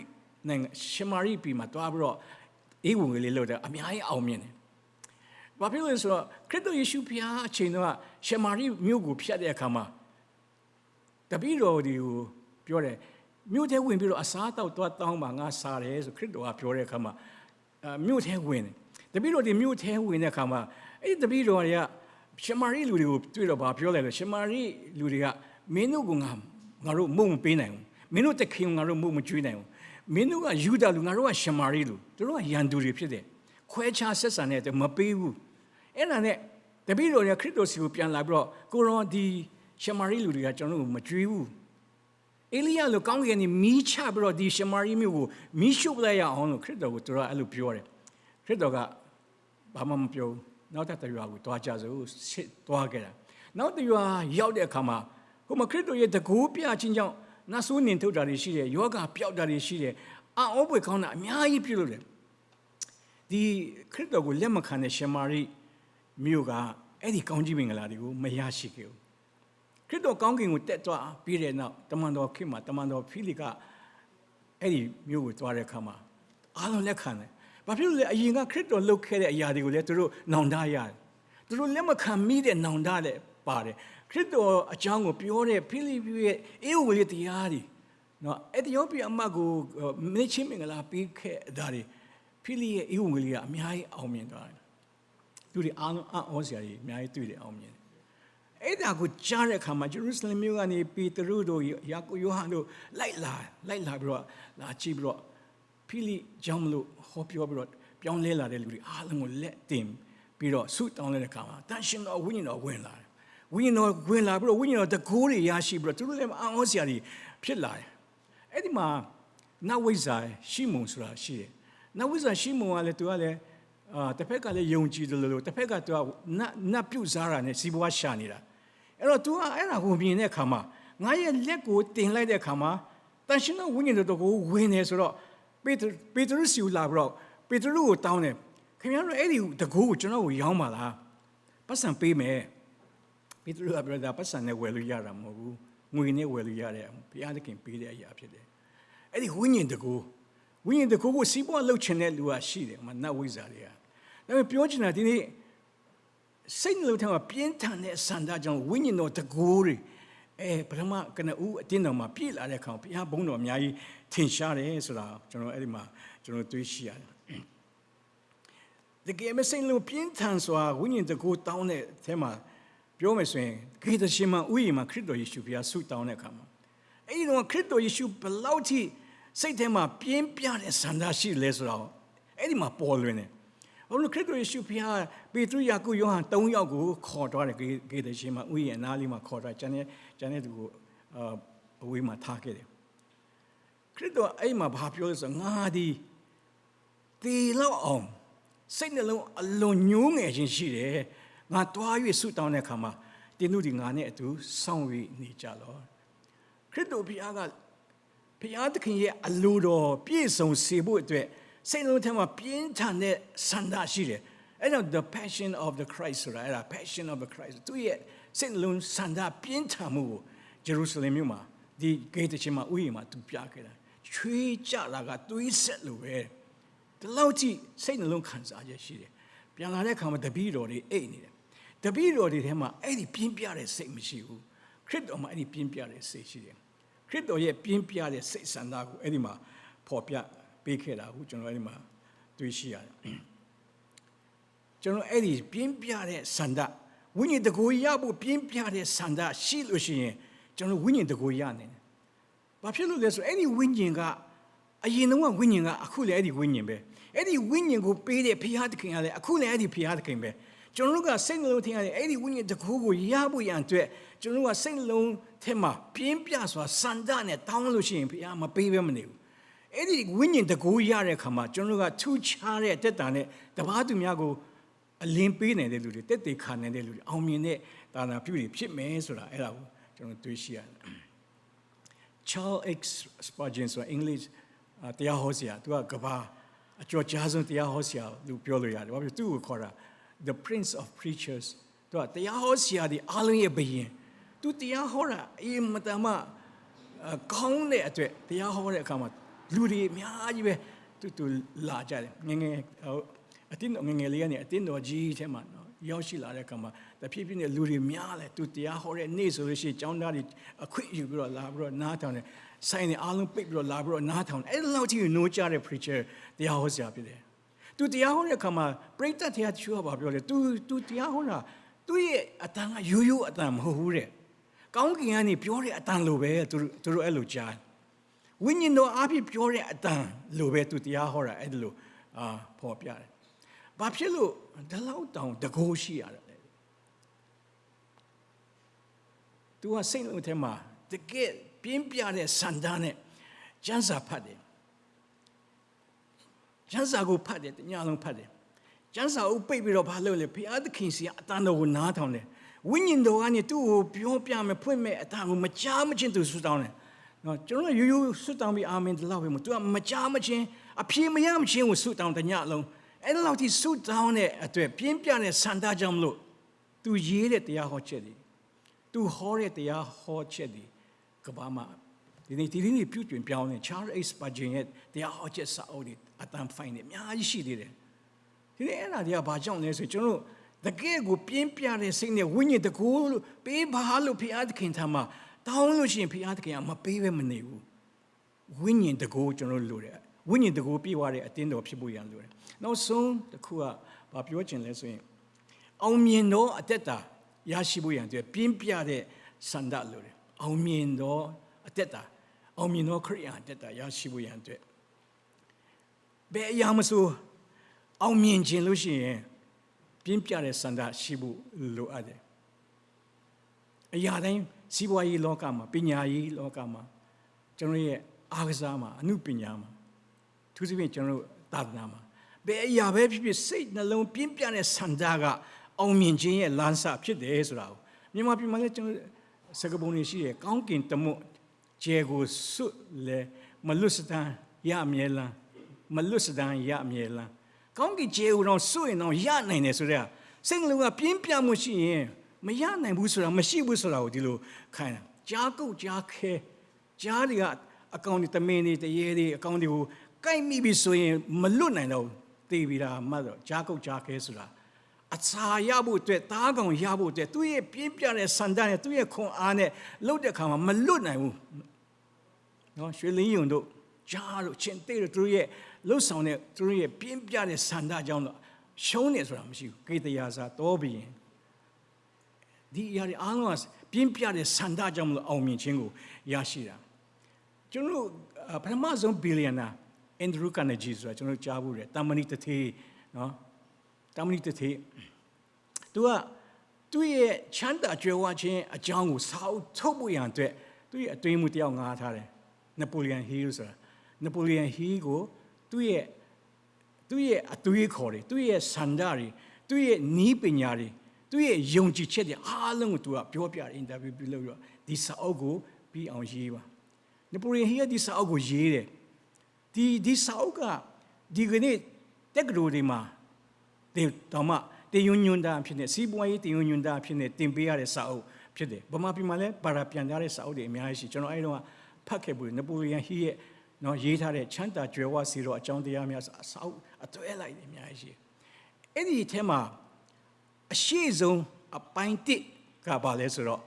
ပြည်မှာတွားပြီးတော့အေးဝင်လေးလို့တဲ့အများကြီးအောင်မြင်တယ်ဘာဖြစ်လို့လဲဆိုတော့ခရစ်တော်ယေရှုဖခင်အချိန်တော့ရှမာရိမြို့ကိုဖြတ်တဲ့အခါမှာတပည့်တော်တွေကိုပြောတယ်မြို့ထဲဝင်ပြီးတော့အစားတောက်သွားတောင်းပါငါစားတယ်ဆိုခရစ်တော်ကပြောတဲ့အခါမှာမြို့ထဲဝင်တယ်တပည့်တော်ဒီမြို့ထဲဝင်တဲ့အခါမှာအဲ့ဒီတပည့်တော်တွေကရှမာရိလူတွေကိုတွေ့တော့ဘာပြောလဲလို့ရှမာရိလူတွေကမင်းတို့ကငါတို့မုံမပေးနိုင်ဘူးမင်းတို့တခင်ငါတို့မုံမကျွေးနိုင်ဘူးမင်းတို့ကယူဒလူငါတို့ကရှမာရိလူတို့ကယန်သူတွေဖြစ်တယ်ခွဲခြားဆက်ဆံတဲ့မပေးဘူးအဲ့ဒါနဲ့တပည့်တော်တွေကခရစ်တော်စီကိုပြန်လာပြီးတော့ကိုရောဒီရှမာရိလူတွေကကျွန်တော်တို့မကြွေးဘူးအေလိယလိုကောင်းကင်ကနေမီးချပြီးတော့ဒီရှမာရိမြို့ကိုမီးရှို့လိုက်ရအောင်လို့ခရစ်တော်ကိုသူကအဲ့လိုပြောတယ်ခရစ်တော်ကဘာမှမပြောဘူးနောက်တစ်ရွာကိုတွားကြစို့စစ်တွားခဲ့တာနောက်တစ်ရွာရောက်တဲ့အခါမှာဟိုမှာခရစ်တော်ရဲ့တကူပြချင်းကြောင့်နတ်ဆိုးနင်ထုတ်တာတွေရှိတယ်ယောဂပျောက်တာတွေရှိတယ်အောပွေကောင်းတာအများကြီးပြုလုပ်တယ်ဒီခရစ်တော်ကိုလက်မခံတဲ့ရှမာရိမြို့ကအဲ့ဒီကောင်းကြီးမင်္ဂလာတွေကိုမရရှိခဲ့ဘူးခရစ်တော်ကောင်းကင်ကိုတက်သွားပြီးတဲ့နောက်တမန်တော်ခေတ်မှာတမန်တော်ဖိလိကအဲ့ဒီမြို့ကိုသွားတဲ့အခါမှာအားလုံးလက်ခံတယ်ဘာဖြစ်လို့လဲအရင်ကခရစ်တော်လုပ်ခဲ့တဲ့အရာတွေကိုလည်းသူတို့နောင်တရတယ်သူတို့လက်မခံမိတဲ့နောင်တလည်းပါတယ်ခရစ်တော်အကြောင်းကိုပြောတဲ့ဖိလိပ္ပိရဲ့အေဝံဂေလိတရားတွေနော်အဲ့ဒီယောပိအမတ်ကိုမင်းချင်းမင်္ဂလာပေးခဲ့တာတွေဖိလိရဲ့အေဝံဂေလိကအများကြီးအောင်မြင်သွားတယ်သူတွေအားလုံးအောစရာတွေအများကြီးတွေ့တယ်အောင်မြင်အဲ့ဒါကိုကြားတဲ့အခါမှာဂျေရုဆလင်မြို့ကနေပေတရုတို့ယာကုပ်ယောဟန်တို့လိုက်လာပြီးတော့လာကြည့်ပြီးတော့ဖိလိကြောင့်မလို့ဟောပြောပြီးတော့ပြောင်းလဲလာတဲ့လူတွေအားလုံးကိုလက်တင်ပြီးတော့ဆုတောင်းတဲ့အခါမှာတန်ရှင်တော်ဝိညာဉ်တော်ဝင်လာတယ်ဝိညာဉ်တော်ဝင်လာပြီးတော့ဝိညာဉ်တော်တကိုးတွေရရှိပြီးတော့သူတို့လည်းအောစရာတွေဖြစ်လာတယ်အဲ့ဒီမှာနဝိဇ္ဇာရှိမုန်ဆိုတာရှိတယ်နဝိဇ္ဇာရှိမုန်ကလည်းသူကလည်းတစ်ဖက်ကလည်းယုံကြည်တယ်လို့တစ်ဖက်ကသူကနတ်ပြုတ်စားတာနဲ့စီးပွားရှာနေတာအဲ့တော့ तू အဲ့ဒါကိုမြင်တဲ့အခါမှာငါရဲ့လက်ကိုတင်လိုက်တဲ့အခါမှာတန်ရှင်တော်ဝိညာဉ်တော်ကိုဝင်နေဆိုတော့ ပေတရုစီလာပြီးတော့ပေတရုကိုတောင်းတယ်ခင်ဗျားတို့အဲ့ဒီတကူကိုကျွန်တော်ကိုရောင်းပါလားပတ်စံပေးမယ်ပေတရုကပြောတာပတ်စံနဲ့ဝယ်လို့ရတာမဟုတ်ဘူးငွေနဲ့ဝယ်လို့ရတယ်ဘုရားသခင်ပေးတဲ့အရာဖြစ်တယ်အဲ့ဒီဝိညာဉ်တကူကိုစီးပွားလုပ်ချင်တဲ့လူကရှိတယ်နတ်ဝိဇ္ဇာတွေကဒါပေမဲ့ပြောချင်တာဒီနေ့စိတ်နှလုံးထဲမှာပြင်းထန်တဲ့ဆန္ဒကြောင့်ဝိညာဉ်တော်တကူတွေပထမကနဦးအတင်းတော်မှာပြည့်လာတဲ့အခါဘုရားဘုန်းတော်အများကြီးထင်ရှားတယ်ဆိုတာကျွန်တော်အဲ့ဒီမှာကျွန်တော်တွေးရှိရတယ်တကယ်မစိတ်လုံးပြင်းထန်စွာဝိညာဉ်တကူတောင်းတဲ့အထဲမှာပြောမယ်ဆိုရင်ဂေဒရှင်မဥယျာဉ်မှာခရစ်တော်ယေရှုဘုရားဆုတောင်းတဲ့အခါမှာအဲ့ဒီတော့ခရစ်တော်ယေရှုဘယ်လောက်ထိစိတ်ထဲမှာပြင်းပြတဲ့ဆန္ဒရှိလဲဆိုတော့အဲ့ဒီမှာပေါ်လွင်တယ်ဘုရားခရစ်တော်ယေရှုဘုရားပေတရုယာကုပ်ယောဟန်3ယောက်ကိုခေါ်သွားတယ်ဂေဒရှင်မဥယျာဉ်အနားလေးမှာခေါ်သွားကျန်တဲ့သူကိုအဝေးမှာထားခဲ့တယ်ခရစ်တော်အဲ့မှာဘာပြောလဲဆိုငါဒီတေလောက်အောင်စိတ်နှလုံးအလွန်ညှိုးငယ်ခြင်းရှိတယ်ငါတွား၍ဆုတောင်းတဲ့အခါမှာတင်းတို့ဒီငါနဲ့အတူစောင့်၍နေကြလောခရစ်တော်ဘုရားကဘုရားသခင်ရဲ့အလိုတော်ပြည့်စုံစေဖို့အတွက်စိတ်နှလုံးထဲမှာပြင်းထန်တဲ့ဆန္ဒရှိတယ်အဲ့တော့ the passion of the Christ ဆိုတာအဲ့ဒါ passion of the Christ သူရဲ့စိတ်နှလုံးဆန္ဒပြင်းထန်မှုကိုဂျေရုဆလင်မြို့မှာဒီဂေတရှင်မှာဥယျာဉ်မှာသူပြခဲ့တာချွေးကြတာကသွေးဆက်လို့ပဲဒီလောက်ကြည့်စိတ်နှလုံးခံစားချက်ရှိတယ်ပြန်လာတဲ့အခါမှာတပည့်တော်တွေအိတ်နေတယ်တပည့်တော်တွေထဲမှာအဲ့ဒီပြင်းပြတဲ့စိတ်မရှိဘူးခရစ်တော်မှာအဲ့ဒီပြင်းပြတဲ့စိတ်ရှိတယ်ခရစ်တော်ရဲ့ပြင်းပြတဲ့စိတ်ဆန္ဒကိုအဲ့ဒီမှာဖော်ပြပေးခဲ့တာကိုကျွန်တော်အဲ့ဒီမှာတွေ့ရှိရတယ်ကျွန်တော်အဲ့ဒီပြင်းပြတဲ့ဆန္ဒဝိညာဉ်တကူရဖို့ပြင်းပြတဲ့ဆန္ဒရှိလို့ရှိရင်ကျွန်တော်ဝိညာဉ်တကူရနေတယ်ဘာဖြစ်လို့လဲဆိုအဲ့ဒီဝိညာဉ်ကအရင်တုန်းကဝိညာဉ်ကအခုလည်းအဲ့ဒီဝိညာဉ်ပဲအဲ့ဒီဝိညာဉ်ကိုပေးတဲ့ဘုရားသခင်ကလည်းအခုလည်းအဲ့ဒီဘုရားသခင်ပဲကျွန်တော်တို့ကစိတ်နှလုံးထဲရတဲ့အဲ့ဒီဝိညာဉ်တကူကိုရဖို့ရန်အတွက်ကျွန်တော်တို့ကစိတ်နှလုံးထဲမှာပြင်းပြစွာဆန္ဒနဲ့တောင်းလို့ရှိရင်ဘုရားမပေးဘဲမနေဘူးအဲ့ဒီဝိညာဉ်တကူရတဲ့အခါမှာကျွန်တော်တို့ကထူးခြားတဲ့တက်တာနဲ့တပါးသူများကိုအလင်းပေးနိုင်တဲ့လူတွေတက်တေခါနိုင်တဲ့လူတွေအောင်မြင်တဲ့သာသနာပြုတွေဖြစ်မယ်ဆိုတာအဲ့ဒါကိုကျွန်တော်တွေးရှိရတယ် Charles X Spurgeon ဆိုအင်္ဂလိပ်တရားဟောဆရာသူကကဘာအကျော်ကြားဆုံးတရားဟောဆရာလို့ပြောလို့ရတယ်ဘာဖြစ်သူ့ကိုခေါ်တာ the prince of preachers သူကတရားဟောဆရာဒီအားလုံးရဲ့ဘုရင်သူတရားဟောတာအေးမတမကောင်းတဲ့အတွက်တရားဟောတဲ့အခါမှာလူတွေအများကြီးပဲသူလာကြတယ်ငငယ်အတင်းငငယ်လေးကနေအတင်းတော်ကြီးထဲမှာရောက်ရှိလာတဲ့အခါမှာတဖြည်းဖြည်းနဲ့လူတွေများလဲသူတရားဟောတဲ့နေ့ဆိုလို့ရှိရင်ကျောင်းသားတွေအခွင့်ယူပြီးတော့လာပြီးတော့နားထောင်တယ်ဆိုင်တွေအားလုံးပိတ်ပြီးတော့လာပြီးတော့နားထောင်အဲ့လောက်ကြီးနိုးကြတဲ့ preacher တရားဟောဆရာဖြစ်တယ်သူတရားဟောတဲ့အခါမှာပရိသတ်တရားချိုးပါပြောတယ်သူတရားဟောတာသူရဲ့အတန်ကရိုးရိုးအတန်မဟုတ်ဘူးတဲ့ကောင်းကင်ကနေပြောတဲ့အတန်လိုပဲသူတို့အဲ့လိုကြားဝိညာဉ်တော်အားဖြင့်ပြောတဲ့အတန်လိုပဲသူတရားဟောတာအဲ့ဒါလိုဖော်ပြတယ်ဘာဖြစ်လို့ဒီလောက်တောင်တကိုးရှိရတာလဲသူကစိတ်လုံးထဲမှာတကယ်ပြင်းပြတဲ့ဆန္ဒနဲ့ကျမ်းစာဖတ်တယ်ကျမ်းစာကိုဖတ်တယ်ညလုံးဖတ်တယ်ကျမ်းစာအုပ်ပိတ်ပြီးတော့ဘာလုပ်လဲဘုရားသခင်စီကအတန်တော်ကိုနားထောင်တယ်ဝိညာဉ်တော်ကနေသူ့ကိုပြောပြမယ်ဖွင့်မယ်အတန်ကိုမကြားမချင်းသူဆုတောင်းတယ်နော်ကျွန်တော်ရိုးရိုးဆုတောင်းပြီးအာမင်တလောက်ပဲမသူကမကြားမချင်းအပြေမရမချင်းကိုဆုတောင်းတညလုံးအဲ့လောက်ထိဆုတောင်းတဲ့အတွက်ပြင်းပြတဲ့ဆန္ဒကြောင့်မလို့သူရေးတဲ့တရားဟောချက်တွေသူဟောတဲ့တရားဟောချက်တွေကဘာမှဒီနေ့ပြုတွင်ပြောင်းနေ Charles H. Spurgeon ရဲ့တရားဟောချက်စာအုပ်တွေအတန်ဖိုင်နေအများကြီးရှိသေးတယ်ဒီနေ့အဲ့ဒါတွေကဘာကြောင့်လဲဆိုကျွန်တော်တကယ်ကိုပြင်းပြတဲ့စိတ်နဲ့ဝိညာဉ်တကူလို့ပေးပါလို့ဘုရားသခင်ထံမှာတောင်းလို့ရှိရင်ဘုရားသခင်ကမပေးဘဲမနေဘူးဝိညာဉ်တကူကျွန်တော်လိုတယ်ဝိညာဉ်တကူပြေဝတဲ့အတင်းတော်ဖြစ်ဖို့ရန်လိုတယ်နောက်ဆုံးတစ်ခုကဘာပြောချင်လဲဆိုရင်အောင်မြင်သောအသက်တာရရှိဖို့ရန်အတွက်ပြင်းပြတဲ့ဆန္ဒလိုတယ်အောင်မြင်သောအသက်တာအောင်မြင်သောခရိယာအသက်တာရရှိဖို့ရန်အတွက်ဘယ်အရာမဆိုအောင်မြင်ခြင်းလို့ရှိရင်ပြင်းပြတဲ့ဆန္ဒရှိဖို့လိုအပ်တယ်အရာတိုင်းစီးပွားရေးလောကမှာပညာရေးလောကမှာကျွန်တော်ရဲ့အားကစားမှာအမှုပညာမှာသူစပြင်ကျွန်တော်သာသနာမှာဘယ်အရာပဲဖြစ်ဖြစ်စိတ်နှလုံးပြင်းပြတဲ့ဆန္ဒကအောင်မြင်ခြင်းရဲ့လမ်းစဖြစ်တယ်ဆိုတာကိုမြန်မာပြည်မှာလည်းကျွန်တော်စကားပုံတွေရှိတယ်ကောင်းကင်တမွတ်ကျဲကိုစွတ်လဲမလွတ်စတမ်းရအမြဲလမ်း မလွတ်စတမ်းရအမြဲလမ်းကောင်းကင်ကျေဦးတော်စွရင်တော်ရနိုင်တယ်ဆိုတဲ့စိတ်လုံးကပြင်းပြမှုရှိရင်မရနိုင်ဘူးဆိုတာမရှိဘူးဆိုတာကိုဒီလိုခိုင်းတာကြားကုတ်ကြားခဲကြားတွေကအကောင်တွေတမင်းတွေတရေတွေအကောင်တွေကိုကိုက်မိပြီဆိုရင်မလွတ်နိုင်တော့တေးပြီးတာမှတ်တော့ကြားကုတ်ကြားခဲဆိုတာအစာရဖို့အတွက်သားကောင်ရဖို့အတွက်သူ့ရဲ့ပြင်းပြတဲ့စန္ဒနဲ့သူ့ရဲ့ခွန်အားနဲ့လှုပ်တဲ့ခါမှာမလွတ်နိုင်ဘူးနော်ရွှေလင်းယုံတို့ကြားတို့ချင်းတေးတို့သူရဲ့လှုပ်ဆောင်တဲ့သူရဲ့ပြင်းပြတဲ့စန္ဒကြောင့်တော့ရှုံးနေဆိုတာမရှိဘူးကိတ္တရာစာတောဘီရင်ဒီအရာတွေအားလုံးကပြင်းပြတဲ့စန္ဒကြောင့်မလို့အောင်မြင်ခြင်းကိုရရှိတာကျွန်တော်ပထမဆုံးဘီလီယံနာအန်ဒရူးကာနေဂျီဆိုတာကျွန်တော်ကြားဘူးတယ်တာမဏိတထေနော်တာမဏိတထေသူကသူ့ရဲ့ချမ်းသာကြွယ်ဝခြင်းအကြောင်းကိုစာအုပ်ထုတ်ဖို့ရန်အတွက်သူ့ရဲ့အတွင်းမှုတယောက်ငှားထားတယ်နပိုလီယန်ဟီးဆိုတာနပိုလီယန်ဟီးကိုသူ့ရဲ့အသွေးခေါ်တွေသူ့ရဲ့စန္ဒတွေသူ့ရဲ့နီးပညာတွေသူ့ရဲ့ယုံကြည်ချက်တွေအားလုံးကိုသူကပြောပြတယ်အင်တာဗျူးပြုလုပ်ပြီးတော့ဒီစာအုပ်ကိုပြီးအောင်ရေးပါနပိုလီယန်ဟီးကဒီစာအုပ်ကိုရေးတယ်ဒီစာအုပ်ကဒီကနေ့တက္ကသိုလ်တွေမှာတောင်မှတင်ညွန်းတာဖြစ်နေစီးပွားရေးတင်ညွန်းတာဖြစ်နေတင်ပေးရတဲ့စာအုပ်ဖြစ်တယ်ဗမာပြည်မှာလည်းပါရာပြန်ထားတဲ့စာအုပ်တွေအများကြီးရှိကျွန်တော်အဲ့တော့ဖတ်ခဲ့ဘူးနပိုလီယန်ဟီးရဲ့နော်ရေးထားတဲ့ချမ်းသာကြွယ်ဝစီတော့အကြောင်းတရားများစာအုပ်အတွဲလိုက်တယ်အများကြီးရှိအဲ့ဒီထဲမှာအရှိဆုံးအပိုင်းတစ်ကပါလဲဆိုတော့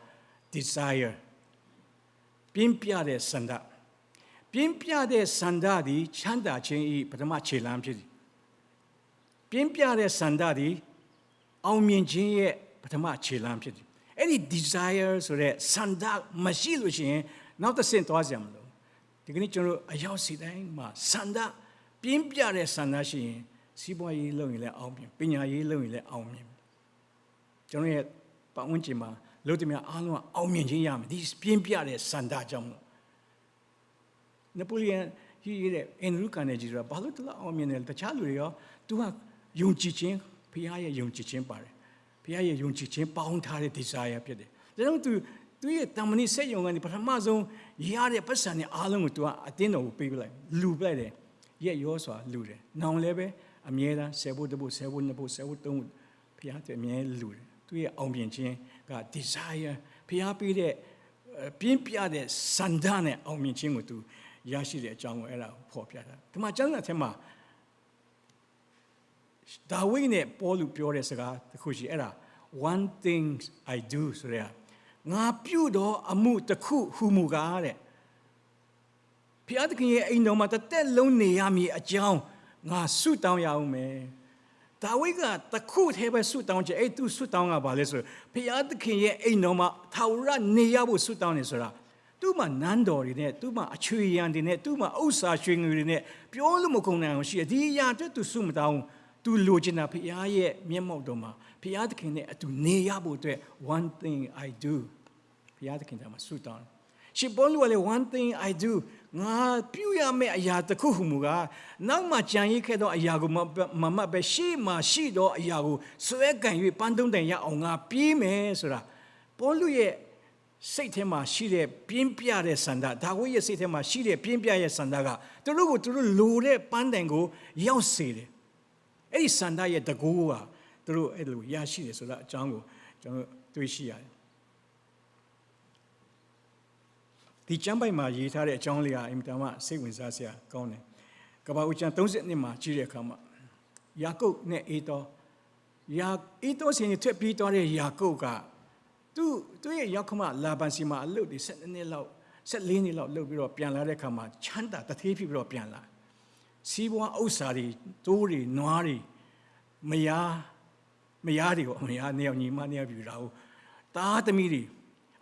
desire ပြင်းပြတဲ့စန္ဒပြင်းပြတဲ့စန္ဒသည်ချမ်းသာခြင်းဤပထမခြေလှမ်းဖြစ်သည်ပြင်းပြတဲ့စန္ဒသည်အောင်မြင်ခြင်းရဲ့ပထမခြေလှမ်းဖြစ်သည်အဲ့ဒီ desire ဆိုတဲ့စန္ဒမရှိလို့ရှိရင်နောက်တစ်ဆင့်သွားကြမလို့ဒီကနေ့ကျွန်တော်အရောက်စီတိုင်းမှာစန္ဒပြင်းပြတဲ့စန္ဒရှိရင်စီးပွားရေးလုပ်ရင်လည်းအောင်မြင်ပညာရေးလုပ်ရင်လည်းအောင်မြင်ကျွန်တော်ရဲ့ပတ်ဝန်းကျင်မှာလို့တမအားလုံးကအောင်မြင်ခြင်းရမယ်ဒီပြင်းပြတဲ့စန္ဒကြောင့်နပိုလီယန်ဟီးရဲ့အန်ဒရူးကာနေဂျီဆိုတာဘာလို့တလားအောင်မြင်တယ်တခြားလူတွေရောသူကယုံကြည်ခြင်းဖခင်ရဲ့ယုံကြည်ခြင်းပါတယ်ဖခင်ရဲ့ယုံကြည်ခြင်းပေါင်းထားတဲ့ desire ဖြစ်တယ်ဒါကြောင့်သူရဲ့တမန်တော်ဆက်ယုံကနေပထမဆုံးရတဲ့ပတ်စံနဲ့အားလုံးကိုသူကအတင်းတော်ကိုပေးပလိုက်လူပလိုက်တယ်ရက်ရောစွာလူတယ်နောင်လည်းပဲအမြဲတမ်းဆယ်ဖို့တဖို့ဆယ်ဖို့နှစ်ဖို့ဆယ်ဖို့သုံးဖို့ဖခင်တဲ့အမြဲလူတယ်သူရဲ့အောင်မြင်ခြင်းက desire ဖခင်ပေးတဲ့ပြင်းပြတဲ့စန္ဒနဲ့အောင်မြင်ခြင်းကိုသူရရှိတဲ့အကြောင်းကိုအဲ့ဒါဖော်ပြတာဒီမှာကျမ်းစာထဲမှာဒါဝိဒ်နဲ့ပေါလုပြောတဲ့စကားတစ်ခုရှိအဲ့ဒါ one thing I do ဆိုတဲ့ငါပြုတော့အမှုတစ်ခုဟူမူကားတဲ့ဖျားသခင်ရဲ့အိမ်တော်မှာတစ်သက်လုံးနေရမည်အကြောင်းငါဆုတောင်းရအောင်မယ်ဒါဝိဒ်ကတစ်ခုတည်းပဲဆုတောင်းချက်အဲ့သူဆုတောင်းကဘာလဲဆိုဖျားသခင်ရဲ့အိမ်တော်မှာထာဝရနေရဖို့ဆုတောင်းနေဆိုတာသူ့မှာနန်းတော်တွေနဲ့သူ့မှာအချွေရံတွေနဲ့သူ့မှာဥစ္စာရွှေငွေတွေနဲ့ပြောလို့မကုန်နိုင်အောင်ရှိတယ်ဒီအရာအတွက်သူဆုမတောင်းသူလိုချင်တာဖခင်ရဲ့မျက်မှောက်တော်မှာဖခင်သခင်နဲ့အတူနေရဖို့အတွက် one thing I do ဖခင်သခင်ကမှဆုတောင်းရှင်ပေါလုကလည်း one thing I do ငါပြုရမယ့်အရာတစ်ခုဟူမူကားနောက်မှကြံရည်ခဲ့သောအရာကိုမမှတ်ပဲရှေ့မှာရှိသောအရာကိုဆွဲကင်၍ပန်းသုံးတိုင်ရအောင်ငါပြေးမယ်ဆိုတာပေါလုရဲ့စိတ်ထဲမှာရှိတဲ့ပြင်းပြတဲ့စန္ဒဒါဝိဒ်ရဲ့စိတ်ထဲမှာရှိတဲ့ပြင်းပြရဲ့စန္ဒကသူတို့လိုတဲ့ပန်းတိုင်ကိုရောက်စေတယ်အဲ့ဒီစန္ဒရဲ့တကူကသူတို့အဲ့လိုရရှိတယ်ဆိုတော့အကြောင်းကိုကျွန်တော်တွေ့ရှိရတယ်ဒီကျမ်းပိုက်မှာရေးထားတဲ့အကြောင်းလေးကအင်တာမစိတ်ဝင်စားစရာကောင်းတယ်ကပ္ပဦးကျမ်း30မှာကြည့်တဲ့အခါမှာယာကုပ်နဲ့အေသောဆင်းထွက်ပြီးသွားတဲ့ယာကုပ်ကသူ့ရဲ့ရောက်ခမလာဗန်စီမှာအလုပ်တွေ12နှစ်လောက်14နှစ်လောက်လုပ်ပြီးတော့ပြန်လာတဲ့အခါမှာချမ်းသာတထေးဖြစ်ပြီးတော့ပြန်လာစီးပွားဥစ္စာတွေတိုးတွေနွားတွေမယားတွေပေါ့မယားနှစ်ယောက်ညီမနှစ်ယောက်ပြူတာဟုတ်တားသမီးတွေ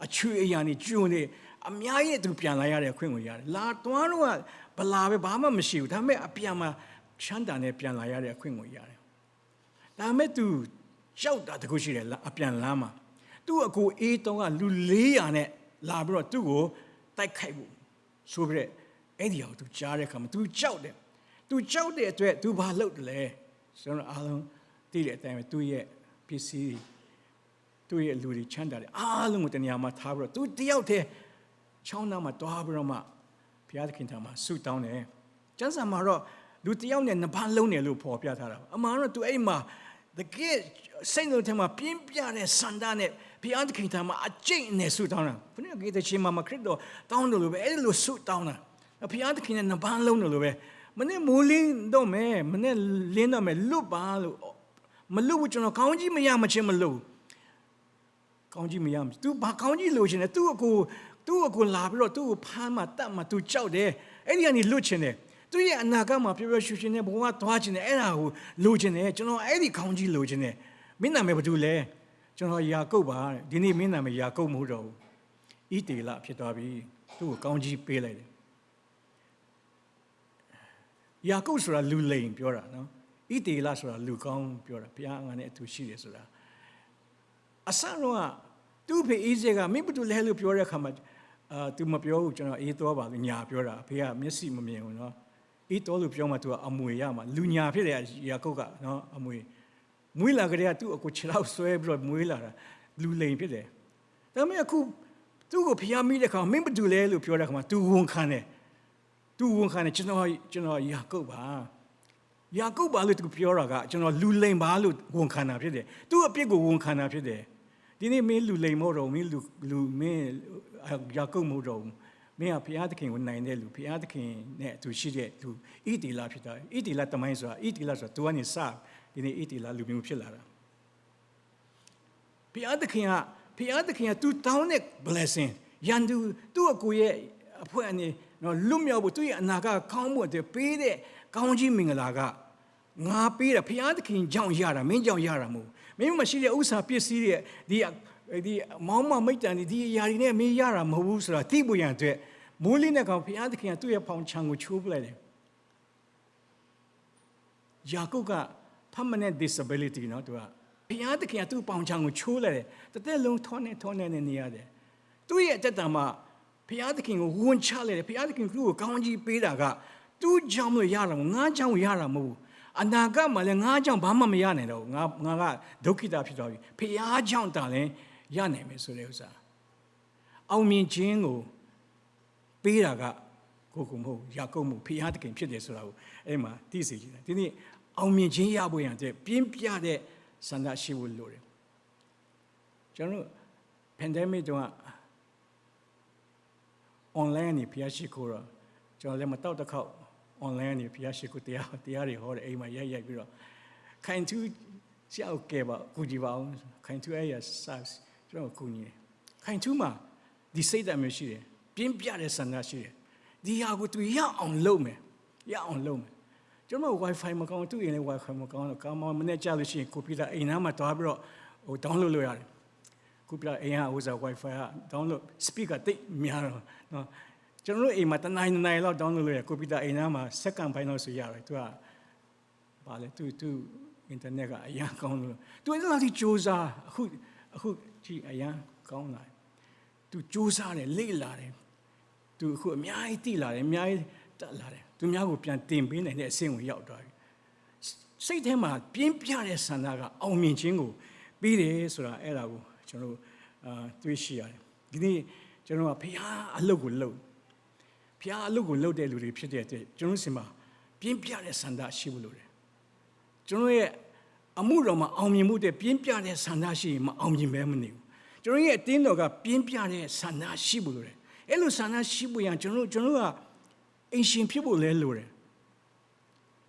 အချွေအရာတွေကျွန်းတွေအများကြီးသူပြန်လာရတဲ့အခွင့်ကိုရတယ်လာတွားတော့ဗလာပဲဘာမှမရှိဘူးဒါပေမဲ့အပြန်မှာချမ်းသာနဲ့ပြန်လာရတဲ့အခွင့်ကိုရတယ်ဒါပေမဲ့သူကြောက်တာတခုရှိတယ်အပြန်လမ်းမှာသူ့အကိုအေးတောင်းကလူ400နဲ့လာပြီးတော့သူ့ကိုတိုက်ခိုက်ဖို့ဆိုပြီးအဲ့ဒီအောင်သူကြားတဲ့အခါမှာသူကြောက်တဲ့အတွက်သူဘာလုပ်တယ်လဲကျွန်တော်အားလုံးသိတဲ့အတိုင်းပဲသူ့ရဲ့ပစ္စည်းသူ့ရဲ့လူတွေချမ်းသာတယ်အားလုံးကိုတနေရာမှာထားပြီးတော့သူတယောက်တည်းချောင်းသားမှာတွားပြီးတော့မှဘုရားသခင်ထံမှာဆုတောင်းတယ်ကျမ်းစာမှာတော့ လူတယောက်နဲ့နှစ်ပါးလုံးတယ်လို့ဖော်ပြထားတာအမှန်တော့သူအဲ့မှာတကယ်စိတ်လုံးထဲမှာပြင်းပြတဲ့စန္ဒနဲ့ဘုရားသခင်ထံမှာအကျင့်နဲ့ဆုတောင်းတာဘုရားကြီးတဲ့ချိန်မှာခရစ်တော်တောင်းတယ်လို့ပဲအဲ့လိုဆုတောင်းတာဘုရားသခင်နဲ့နှစ်ပါးလုံးတယ်လို့ပဲမနေ့မိုးလင်းတော့မယ်မနေ့လင်းတော့မယ်လွတ်ပါလို့မလွတ်ဘူးကျွန်တော်ကောင်းကြီးမရမချင်းမလို့ကောင်းကြီးမရသူဘာကောင်းကြီးလို့ရှင်လဲသူ့အကိုလာပြီးတော့သူ့ကိုဖမ်းမှတတ်မှသူကြောက်တယ်အဲ့ဒီကနေလွတ်ချင်တယ်သူရဲ့အနာဂတ်မှာပျော်ပျော်ရွှင်ရွှင်နဲ့ဘဝသွားချင်တယ်အဲ့ဒါကိုလိုချင်တယ်ကျွန်တော်အဲ့ဒီကောင်းကြီးလိုချင်တယ်မင်းနာမည်ဘာတူလဲကျွန်တော်ယာကုပ်ပါဒီနေ့မင်းနာမည်ယာကုပ်မဟုတ်တော့ဘူးဣတေလဖြစ်သွားပြီသူ့ကိုကောင်းကြီးပေးလိုက်တယ်ယာကုပ်ဆိုတာလူလိန်ပြောတာနော်ဣတေလဆိုတာလူကောင်းပြောတာဘုရားငါနဲ့အတူရှိတယ်ဆိုတာအဆန်တော့သူ့ဖေအေးစေကမင်းဘာတူလဲလို့ပြောတဲ့အခါမှာသူမပြောဘူးကျွန်တော်အေးတော့ပါလို့ညာပြောတာဖေကမျက်စိမမြင်ဘူးနော်အေးတော့လို့ပြောမှသူကအမွေရမှာလူညာဖြစ်တယ်ယာကုပ်ကနော်အမွေမွေးလာကြတဲ့သူ့အကိုခြေထောက်ဆွဲပြီးတော့မွေးလာတာလူလိန်ဖြစ်တယ်ဒါပေမဲ့အခုသူ့ကိုဖျားမိတဲ့ခါမင်းဘာတူလဲလို့ပြောတဲ့ခါမှာသူဝန်ခံတယ်ကျွန်တော်ယာကုပ်ပါလို့သူပြောတာကကျွန်တော်လူလိန်ပါလို့ဝန်ခံတာဖြစ်တယ်သူ့အပြစ်ကိုဝန်ခံတာဖြစ်တယ်ဒီနေ့မင်းလူလိန်မဟုတ်တော့မင်းလူမင်းယာကုပ်မဟုတ်တော့မင်းကဘုရားသခင်ကိုနိုင်တဲ့လူဘုရားသခင်နဲ့အတူရှိတဲ့လူဣတိလဖြစ်တာဣတိလတမိုင်းဆိုတာဣတိလဆိုတာသူကနေစဒီနေ့ဣတိလလူမျိုးဖြစ်လာတာဘုရားသခင်ကသူတောင်းတဲ့ blessing ယန်သူ့အကိုရဲ့အဖွဲ့အနေနော်လွတ်မြောက်ဖို့သူ့ရဲ့အနာဂတ်ကောင်းဖို့အတွက်ပေးတဲ့ကောင်းကြီးမင်္ဂလာကငါပေးတာဘုရားသခင်ကြောင့်ရတာမင်းကြောင့်ရတာမဟုတ်မင်းမရှိတဲ့ဥစ္စာပစ္စည်းတွေဒီမောင်းမမိတ်တန်ဒီအရာတွေနဲ့မင်းရတာမဟုတ်ဘူးဆိုတာသိဖို့ရန်အတွက်မိုးလင်းတဲ့ကောင်ဘုရားသခင်ကသူ့ရဲ့ဖောင်ချံကိုချိုးပလိုက်တယ်ယာကုပ်က permanent disability နော်သူကဘုရားသခင်ကသူ့ပေါင်ချံကိုချိုးလိုက်တယ်တစ်သက်လုံးထောနဲ့နေရတယ်သူ့ရဲ့အသက်တာမှာဘုရားသခင်ကိုဝန်ချလိုက်တယ်ဘုရားသခင်ကိုကောင်းကြီးပေးတာကသူ့ကြောင့်လို့ရတာမဟုတ်ငါကြောင့်ရတာမဟုတ်အနာဂတ်မှာလည်းငါကြောင့်ဘာမှမရနိုင်တော့ငါကဒုက္ခိတဖြစ်သွားပြီဘုရားကြောင့်တာလည်းရနိုင်မယ်ဆိုတဲ့ဥစ္စာအောင်မြင်ခြင်းကိုပေးတာကကိုမဟုတ်ယာကုပ်မဟုတ်ဘုရားသခင်ဖြစ်တယ်ဆိုတာကိုအဲ့မှာသိစေချင်တယ်ဒီနေ့အောင်မြင်ခြင်းရဖို့ရန်တဲ့ပြင်းပြတဲ့ဆန္ဒရှိဖို့လိုတယ်ကျွန်တော် pandemic တုန်းက online နေဘုရားရှိခိုးတော့ကျွန်တော်လည်းမတော့တစ်ခေါက် online နေဘုရားရှိခိုးတရားတွေဟောတယ်အိမ်မှာရိုက်ပြီးတော့ခိုင်သူကြောက်ကဲပါကူကြည့်ပါအောင်ခိုင်သူအဲ့ရ service ကျွန်တော်ကူညီတယ်ခိုင်သူမှာဒီစိတ်ဓာတ်မျိုးရှိတယ်ပြင်းပြတဲ့ဆန္ဒရှိတယ်ဒီဟာကိုသူရအောင်လုပ်မယ်ကျွန်တော် wifi မကောင်းသူ့အိမ်လည်း wifi မကောင်းတော့ကောင်းမနဲ့ကြာလို့ရှိရင်ကွန်ပျူတာအိမ်နားမှာတွားပြီးတော့download လုပ်ရတယ်ကွန်ပျူတာအိမ်ကwifi က download speaker တိတ်များတော့နော်ကျွန်တော်တို့အိမ်မှာတနိုင်လောက် download လုပ်ရကွန်ပျူတာအိမ်နားမှာစက္ကန့်ပိုင်းလောက်ဆိုရတယ်သူကဘာလဲသူ internet ကအရင်ကောင်းလို့သူအဲ့လိုစူးစမ်းအခုကြည့်အရင်ကောင်းလာသူစူးစမ်းတယ်လေ့လာတယ်သူအခုအများကြီးသိလာတယ်အများကြီးတက်လာတယ်သူများကိုပြန်တင်ပေးနိုင်တဲ့အဆင့်ကိုရောက်သွားပြီစိတ်ထဲမှာပြင်းပြတဲ့ဆန္ဒကအောင်မြင်ခြင်းကိုပြီးတယ်ဆိုတာအဲ့ဒါကိုကျွန်တော်တွေးရှိရတယ်ဒီနေ့ကျွန်တော်ကဘုရားအလုပ်ကိုလုပ်တဲ့လူတွေဖြစ်တဲ့အတွက်ကျွန်တော်စီမှာပြင်းပြတဲ့ဆန္ဒရှိဖို့လိုတယ်ကျွန်တော်ရဲ့အမှုတော်မှာအောင်မြင်မှုတဲ့ပြင်းပြတဲ့ဆန္ဒရှိရင်မအောင်မြင်ပဲမနေဘူးကျွန်တော်ရဲ့အတင်းတော်ကပြင်းပြတဲ့ဆန္ဒရှိဖို့လိုတယ်အဲ့လိုဆန္ဒရှိဖို့ရန်ကျွန်တော်ကအင်ရှင်ဖြစ်ဖို့လဲလိုတယ်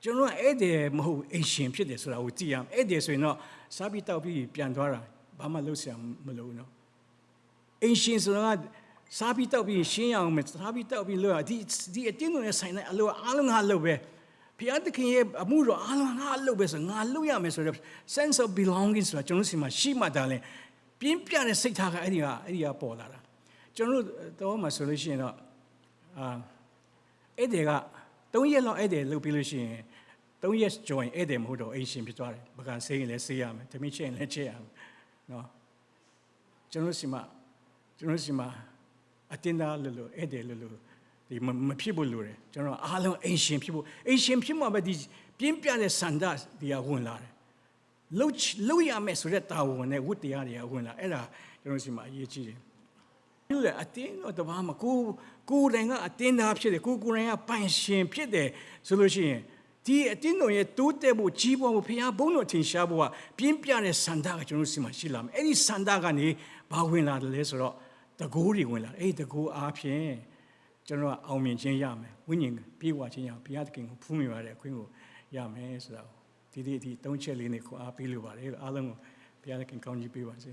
ကျွန်တော်ကအဲ့ဒီမဟုတ်အင်ရှင်ဖြစ်တယ်ဆိုတာကိုသိရအောင်အဲ့ဒီဆိုရင်တော့စားပြီးတောက်ပြီးပြန်သွားတာဘာမှလုပ်စရာမလိုဘူးနော်အင်ရှင်ဆိုတာကစားပြီးတောက်ပြီးရှင်းရအောင်မယ်စားပြီးတောက်ပြီးလို့ဒီအတင်းတော်နဲ့ဆိုင်တဲ့အလိုအားလုံးငါလုပ်ပဲဘုရားသခင်ရဲ့အမှုတော်အားလုံးငါလုပ်ပဲဆိုငါလုပ်ရမယ်ဆိုတော့ sense of belonging ဆိုတာကျွန်တော်စီမှာရှိမှတာလဲပြင်းပြတဲ့စိတ်ထားကအဲ့ဒီကပေါ်လာတာကျွန်တော်တော့မှဆိုလို့ရှိရင်တော့အဲ့ဒီက3ရက်လောက်အဲ့ဒီလုပ်ပြီးလို့ရှိရင်3ရက် join အဲ့ဒီမဟုတ်တော့အိမ်ရှင်ဖြစ်သွားတယ်ပကံဆေးရင်လည်းဆေးရမယ်တမိချက်ရင်လည်းချက်ရမယ်နော်ကျွန်တော်စီမှာအတင်းသားလို့အဲ့ဒီလို့ဒီမဖြစ်ဖို့လိုတယ်ကျွန်တော်အားလုံးအိမ်ရှင်ဖြစ်မှပဲဒီပြင်းပြတဲ့စန္ဒဒီကဝင်လာတယ်လှုပ်ရမယ်ဆိုတဲ့တာဝန်နဲ့ဝတ္တရားတွေကဝင်လာအဲ့ဒါကျွန်တော်စီမှာအရေးကြီးတယ်ဒီလေအတင်းတော့တဘာမှကိုယ်တိုင်ကအတင်းသားဖြစ်တယ်ကိုယ်တိုင်ကပိုင်ရှင်ဖြစ်တယ်ဆိုလို့ရှိရင် ဒီအတင်းတော်ရဲ့တိုးတက်ဖို့ကြီးပွားဖို့ဖခင်ဘုန်းတော်ထင်ရှားဖို့ကပြင်းပြတဲ့ဆန္ဒကကျွန်တော်တို့စီမှာရှိလာမယ်အဲ့ဒီဆန္ဒကနေဘာဝင်လာတယ်လဲဆိုတော့တကူတွေဝင်လာအဲ့ဒီတကူအားဖြင့်ကျွန်တော်ကအောင်မြင်ခြင်းရမယ်ဝိညာဉ်ပြေဝခြင်းရဘုရားသခင်ကိုဖူးမြင်ရတဲ့အခွင့်ကိုရမယ်ဆိုတာဒီသုံးချက်လေးနဲ့ခွန်အားပေးလိုပါတယ်အားလုံးကိုဘုရားသခင်ကောင်းကြီးပေးပါစေ